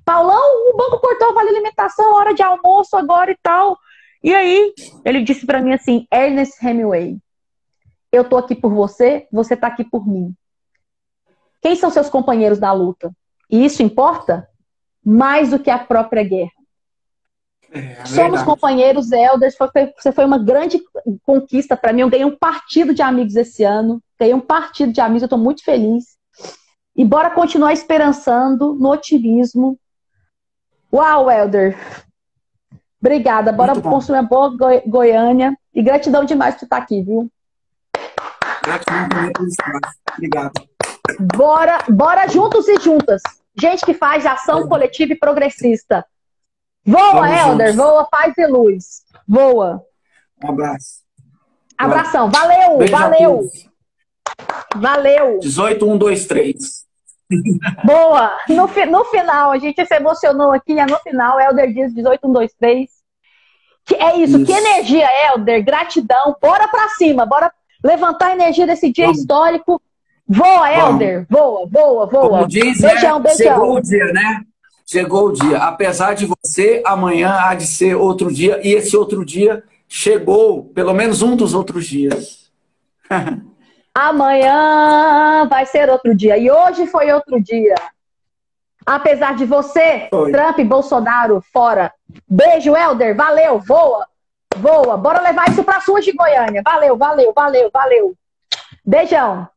Paulão, o banco cortou o vale alimentação, hora de almoço agora e tal. E aí, ele disse pra mim assim, Ernest Hemingway, eu tô aqui por você, você tá aqui por mim. Quem são seus companheiros na luta? E isso importa mais do que a própria guerra. Somos companheiros, Elders, você foi uma grande conquista para mim. Eu ganhei um partido de amigos esse ano. Ganhei um partido de amigos, eu estou muito feliz. E bora continuar esperançando no otimismo. Uau, Elder. Obrigada. Bora construir uma boa Goiânia. E gratidão demais por estar aqui, viu?
Gratidão também por espaço. Obrigado.
Bora juntos e juntas. Gente que faz ação coletiva e progressista. Voa, vamos Elder. Juntos. Voa, paz e luz. Voa.
Um abraço.
Abração. Valeu, beijo, valeu. Valeu.
18, 1, 2, 3.
Boa. No final, a gente se emocionou aqui. No final, Elder diz 18, 1, 2, 3. É isso. Que energia, Elder. Gratidão. Bora pra cima. Bora levantar a energia desse dia histórico. Voa, Elder. Voa, voa, voa.
Como diz,
beijão, beijão.
Chegou o dia, né? Chegou o dia. Apesar de você, amanhã há de ser outro dia. E esse outro dia chegou, pelo menos um dos outros dias.
Amanhã vai ser outro dia. E hoje foi outro dia. Apesar de você, Trump e Bolsonaro fora. Beijo, Elder. Valeu. Voa. Voa. Bora levar isso para as ruas de Goiânia. Valeu, valeu, valeu, valeu. Beijão.